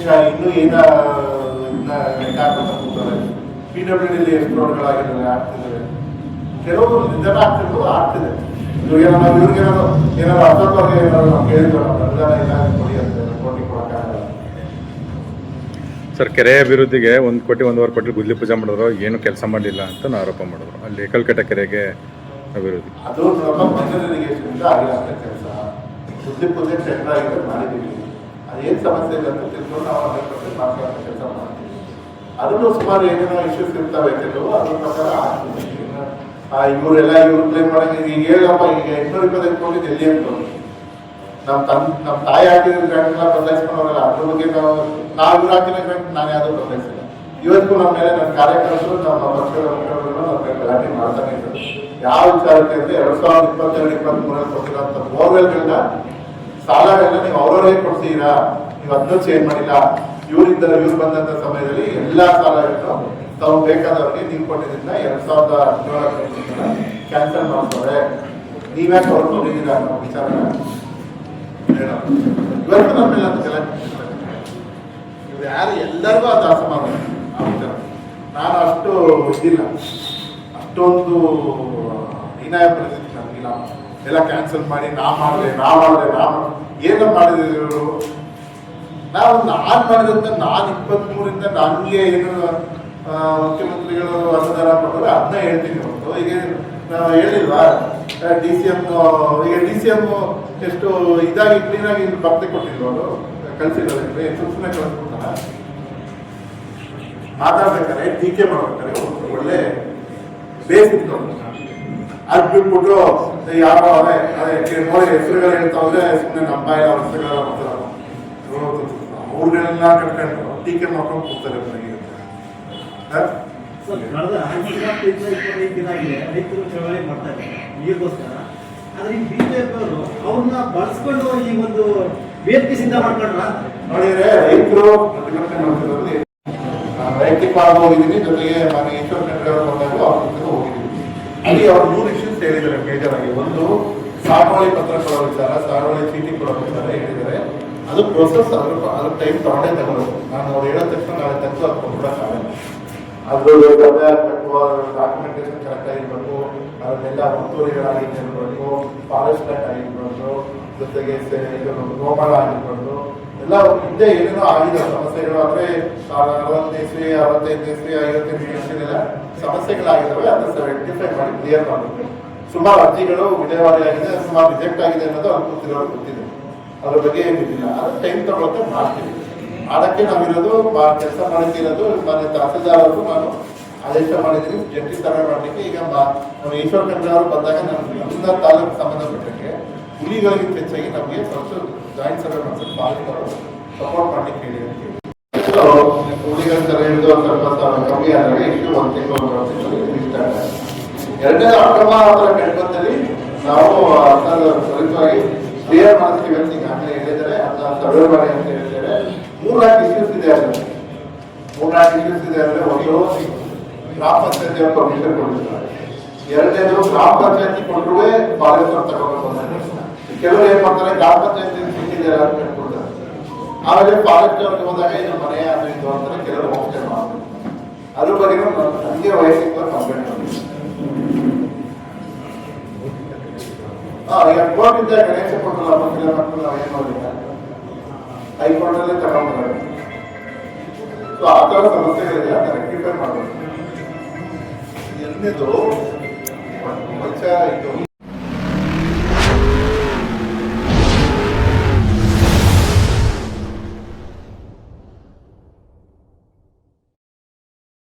ಲೆಕ್ಕ ಹಾಕೋತಾ ಕೂತಾರೆ. PWD ಎಷ್ಟು ರೋಡ್ಗಳಾಗಿದ್ದಾವೆ, ಆಗ್ತಿದ್ದಾವೆ. ಕೆಲವು ನಿಧಾನ ಆಗ್ತಿದೆ. ಇವ್ರಿಗೆ ಏನಾದ್ರು ಅರ್ಥವ್ರಿಗೆ ಏನಾದ್ರು ನಾವು ಕೇಳಿದ್ರು, ನಮ್ಮ ಅನುದಾನ ಇಲ್ಲ ಕೊಡಿ ಅಂತ ಕೋಟಿ ಕೊಡೋಕ್ಕಾಗಲ್ಲ. ಸರ್, ಕೆರೆ ಅಭಿವೃದ್ಧಿಗೆ 1 ಕೋಟಿ 1.5 ಕೋಟಿ ಗುದ್ಲಿ ಪೂಜೆ ಮಾಡಿದ್ರು, ಏನು ಕೆಲಸ ಮಾಡಲಿಲ್ಲ ಅಂತ ಆರೋಪ ಮಾಡಿದ್ರು. ಅಲ್ಲಿ ಕಲ್ಕಟ್ಟ ಕೆರೆಗೆ ಅಭಿವೃದ್ಧಿ ಅದು ನಮ್ಮ ಮಂಜೂರಿಗೇಷನ್ ಆಗಿರೋಂಥ ಕೆಲಸ. ಗುದ್ಲಿ ಪೂಜೆ ಟೆಂಡರ್ ಆಗಿದೆ, ಮಾಡಿದ್ದೀವಿ. ಅದೇನು ಸಮಸ್ಯೆ ಇಲ್ಲ ಅಂತ ತಿಳ್ಕೊಂಡು ನಾವು 100% ಮಾತಾಡೋ ಕೆಲಸ ಮಾಡ್ತೀವಿ. ಅದನ್ನು ಸುಮಾರು ಏನೇನೋ ಇಶ್ಯೂಸ್ ಇರ್ತವೆ ಕೆಲವು, ಅದ್ರ ಪ್ರಕಾರ ಆಗ್ತದೆ. ಇವರೆಲ್ಲ ಕ್ಲೇಮ್ ಮಾಡಂಗೆ ಈಗ ಹೇಳಪ್ಪ, ಈಗ 825 ಕೋಟಿ ಎಲ್ಲಿ ಅಂತ ನಮ್ಮ ತಾಯಿ ಹಾಕಿದ ಗ್ರಾಂಟ್ ಎಲ್ಲ ಬದಲಾಯಿಸ್ಕೊಂಡವರಲ್ಲ. ಅದ್ರ ಬಗ್ಗೆ ನಾವು ಇವ್ರು ಹಾಕಿದ ಗ್ರಾಂಟ್ ನಾನು ಯಾವ್ದು ಬದಲಾಯಿಸಿಲ್ಲ. ಇವತ್ತಿಗೂ ನಮ್ಮ ಮೇಲೆ ನನ್ನ ಕಾರ್ಯಕರ್ತರು, ನಮ್ಮ ಪಕ್ಷದ ಮುಖಂಡರು ನಮ್ಮ ಗಲಾಟೆ ಮಾಡ್ತಾನೆ ಇದ್ದಾರೆ. ಯಾವ ವಿಚಾರಕ್ಕೆ ಅಂದರೆ 2022-23 ಕೊಟ್ಟಿರೋಂಥ ಬೋರ್ವೆಲ್ಗಳನ್ನ ಸಾಲಗಳನ್ನ ನೀವು ಅವರವರೇ ಕೊಡ್ತೀರಾ, ನೀವು ಅದನ್ನು ಚೇಂಜ್ ಮಾಡಿಲ್ಲ. ಇವ್ರು ಬಂದಂಥ ಸಮಯದಲ್ಲಿ ಎಲ್ಲ ಸಾಲಗಳನ್ನು ತಾವು ಬೇಕಾದವ್ರಿಗೆ ನೀವು ಕೊಟ್ಟಿದ್ದರಿಂದ 2017 ಕ್ಯಾನ್ಸಲ್ ಮಾಡ್ತಾರೆ. ನೀವ್ಯಾಕೆ ಅವ್ರು ಕೊಟ್ಟಿದ್ದೀರಾ ಅನ್ನೋ ವಿಚಾರ ಇವತ್ತು ನಮ್ಮ ಮೇಲೆ ಅಂತ ಗಲಾಟೆ. ಇವ್ರು ಯಾರು ಎಲ್ಲರಿಗೂ ಅದು ಅಸಮಾಧಾನ ಆ ವಿಚಾರ. ನಾನು ಅಷ್ಟು ಇದಿಲ್ಲ, ಅಷ್ಟೊಂದು ಹೀನಾಯ ಪರಿಸ್ಥಿತಿ ನನಗಿಲ್ಲ. ಎಲ್ಲ ಕ್ಯಾನ್ಸಲ್ ಮಾಡಿ ನಾ ಮಾಡಿದೆ ಏನು ಮಾಡಿದ್ರು. ನಾನು ಮಾಡಿದಂತ ನಾನು 23ರಿಂದ ನನಗೆ ಏನು ಮುಖ್ಯಮಂತ್ರಿಗಳು ಅನುದಾನ ಕೊಟ್ಟರೆ ಅದನ್ನ ಹೇಳ್ತೀನಿ ಹೊರತು ಈಗ ಹೇಳಿಲ್ವಾ DCM. ಈಗ DCM ಎಷ್ಟು ಇದಾಗಿ ಕ್ಲೀನಾಗಿ ಭಕ್ತಿ ಕೊಟ್ಟಿಲ್ವ, ಅವರು ಕಳಿಸಿರೋದ್ರೆ ಸುಮ್ಮನೆ ಕಳಿಸ್ಬಿಡ್ತಾರ. ಮಾತಾಡ್ಬೇಕಾರೆ ಟೀಕೆ ಮಾಡ್ಬೇಕಾರೆ ಒಳ್ಳೆ ಬೇಸ್ ಇಟ್ಕೊಂಡು ಅದು ಬಿಟ್ಬಿಟ್ಟು ಯಾರೋ ನೋಡಿ ಹೆಸರುಗಳು ಹೇಳ್ತಾ ಹೋದ್ರೆ ಸುಮ್ಮನೆ ನಮ್ಮ ಬಾಯಿ ಅವ್ರ ಹೆಸರುಗಳ ಅವ್ರನ್ನೆಲ್ಲ ಕಟ್ಕೊಂಡು ಟೀಕೆ ಮಾಡ್ಕೊಂಡು ಕೂಗ್ತಾರೆ. ಕಳೆದ 25 ದಿನ ಆಗಿದೆ ರೈತರು ಚಳವಳಿ ಮಾಡ್ತಾ ಇದ್ದಾರೆ ನೀರಿಗೋಸ್ಕರ. ಆದ್ರೆ ಈ BJP ಅವರು ಅವ್ರನ್ನ ಬಳಸ್ಕೊಂಡು ಈ ಒಂದು ವೇದಿಕೆ ಸಿದ್ಧ ಮಾಡ್ಕೊಂಡ್ರ ನೋಡಿದ್ರೆ ರೈತರು ಪ್ರತಿಭಟನೆ ಮಾಡ್ತಿರೋದು ವೈಯಕ್ತಿಕವಾಗಿ ಹೋಗಿದ್ದೀನಿ. ಜೊತೆಗೆ ನಾನು ಈಶ್ವರ ಖಂಡ್ರೆ ಬಂದಾಗ ಅವ್ರ ಜೊತೆ ಹೋಗಿದ್ದೀನಿ. ಅಲ್ಲಿ ಅವ್ರು 3 ಇಶ್ಯೂಸ್ ಇಶ್ಯೂಸ್ ಹೇಳಿದ್ದಾರೆ ಮೇಜರ್ ಆಗಿ. ಒಂದು ಸಾಗುವಳಿ ಪತ್ರ ಕೊಡೋ ವಿಚಾರ, ಸಾಗುವಳಿ ಚೀಟಿ ಕೊಡೋ ವಿಚಾರ ಹೇಳಿದ್ದಾರೆ. ಅದು ಪ್ರೋಸೆಸ್ ಅದ್ರ ಟೈಮ್ ತಗೊಂಡೇ ತಗೊಳ್ಳೋದು. ನಾನು ಅವ್ರು ಹೇಳಿದ ತಕ್ಷಣ ನಾಳೆ ತಕ್ಷಣ ಅದು ಕೊಟ್ಬಿಡಕ್ಕಾಗಲ್ಲ. ಅದ್ರಲ್ಲಿ ಡಾಕ್ಯುಮೆಂಟೇಶನ್ ಕರೆಕ್ಟ್ ಆಗಿರ್ಬೇಕು, ಅದನ್ನೆಲ್ಲ ಒತ್ತುವರಿಗಳಾಗಿದ್ದು ಇರಬೇಕು, ಫಾರೆಸ್ಟ್ ಲ್ಯಾಂಡ್ ಆಗಿರ್ಬೋದು, ಜೊತೆಗೆ ಗೋಮಾಳ ಆಗಿರ್ಬೋದು, ಎಲ್ಲ ಹಿಂದೆ ಏನೇನೋ ಆಗಿದೆ ಸಮಸ್ಯೆಗಳು. ಅಂದ್ರೆ 60 ಇಸ್ವಿ 65 ಇಸ್ವಿ 55 ಇಸ್ವಿನೆಲ್ಲ ಸಮಸ್ಯೆಗಳಾಗಿದ್ದಾವೆ. ಅದನ್ನ ರೆಕ್ಟಿಫೈ ಮಾಡಿ ಕ್ಲಿಯರ್ ಮಾಡಬೇಕು. ಸುಮಾರು ಅರ್ಜಿಗಳು ವಿಲೇವಾರಿ ಆಗಿದೆ, ಸುಮಾರು ರಿಜೆಕ್ಟ್ ಆಗಿದೆ ಅನ್ನೋದು ಅವ್ರು ಗೊತ್ತಿದೆ. ಅದ್ರ ಬಗ್ಗೆ ಏನಿಲ್ಲ, ಅದು ಟೈಮ್ ತಗೊಳಕ್ಕೆ ಮಾಡ್ತೀವಿ. ಅದಕ್ಕೆ ನಾವಿರೋದು ಕೆಲಸ ಮಾಡ್ತಿರೋದು. ಮನೆ ತಹಸೀಲ್ದಾರ್ ಅವರು ನಾನು ಆದೇಶ ಮಾಡಿದ್ದೀನಿ ಜಂಟಿ ಸರ್ವೆ ಮಾಡಲಿಕ್ಕೆ. ಈಗ ಈಶ್ವರ ಖಂಡ್ರೆ ಅವರು ಬಂದಾಗ ನಮ್ಮ ತಾಲೂಕು ಸಂಬಂಧಪಟ್ಟಂಗೆ ಹುಲಿಗಳಿಗೆ ಹೆಚ್ಚಾಗಿ ನಮಗೆ ಸ್ವಲ್ಪ ಜಾಯಿಂಟ್ ಸರ್ವೆ ಮಾಡ್ಸಕ್ಕೆ ಪಾಲಿಕೆ ಸಪೋರ್ಟ್ ಮಾಡ್ಲಿಕ್ಕೆ ಹೇಳಿ ಅಂತ ಹೇಳಿ. ಹುಲಿಗಳ ಸರ್ವೆ ಹಿಡಿದು ಸ್ವಲ್ಪ ಕಮ್ಮಿ ಆದಾಗ ಇಷ್ಟು 1 ತಿಂಗಳು ಇಷ್ಟ ಆಗ. ಎರಡನೇದು ಅಕ್ರಮ ಕಂಡುಬಂದಲ್ಲಿ ನಾವು ತ್ವರಿತವಾಗಿ ಕ್ಲಿಯರ್ ಮಾಡ್ತೀವಿ ಅಂತ ಈಗಾಗಲೇ ಹೇಳಿದ್ದಾರೆ. ಅದನ್ನ ಸರ್ವೆ ಮಾಡಿ ಅಂತ ಹೇಳಿದ್ದಾರೆ. 3-4 ಇಶ್ಯೂಸ್ ಇದೆ. ಅದರಲ್ಲಿ 3-4 ಇಶ್ಯೂಸ್ ಇದೆ. ಅಂದ್ರೆ ಒಂದು ಗ್ರಾಮ ಪಂಚಾಯತಿ ಅವರು ಪರ್ಮಿಷನ್ ಕೊಟ್ಟಿರ್ತಾರೆ. ಎರಡನೇದು ಗ್ರಾಮ ಪಂಚಾಯತಿ ಕೊಟ್ಟರು ಫಾರೆಸ್ಟ್ ಅವ್ರು ತಗೋಬೇಕು. ಕೆಲವರು ಏನ್ ಮಾಡ್ತಾರೆ, ಗ್ರಾಮ ಪಂಚಾಯತಿ ಸಿಕ್ಕಿದ್ದಾರೆ ಅಂತ ಹೇಳ್ಕೊಡ್ತಾರೆ. ಆಮೇಲೆ ಫಾರೆಸ್ಟ್ ಅವ್ರಿಗೆ ಹೋದಾಗ ಇದು ಮನೆ ಅದು ಇದು ಅಂತಾರೆ, ಕೆಲವರು ಹೋಗ್ತಾರೆ ಮಾಡ್ತಾರೆ. ಅದ್ರ ಬಗ್ಗೆ ನಮಗೆ ವೈಯಕ್ತಿಕ ಕಂಪ್ಲೇಂಟ್ ಬಂದಿದೆ. ಈಗ ಕೋರ್ಟ್ ಇಂದ ಗಣೇಶ ಕೊಟ್ಟಲ್ಲ ಮಕ್ಕಳ ಮಕ್ಕಳು ನಾವು ಏನ್ ಮಾಡಿಲ್ಲ, ಹೈಕೋರ್ಟ್ ಅಲ್ಲೇ ತಗೊಂಡ್ಬರೋದು. ಸೊ ಆ ತರ ಸಮಸ್ಯೆಗಳಿದೆ, ಅದನ್ನ ರೆಕ್ಟಿಫೈ ಮಾಡಬೇಕು. ಎರಡನೇದು ಇದು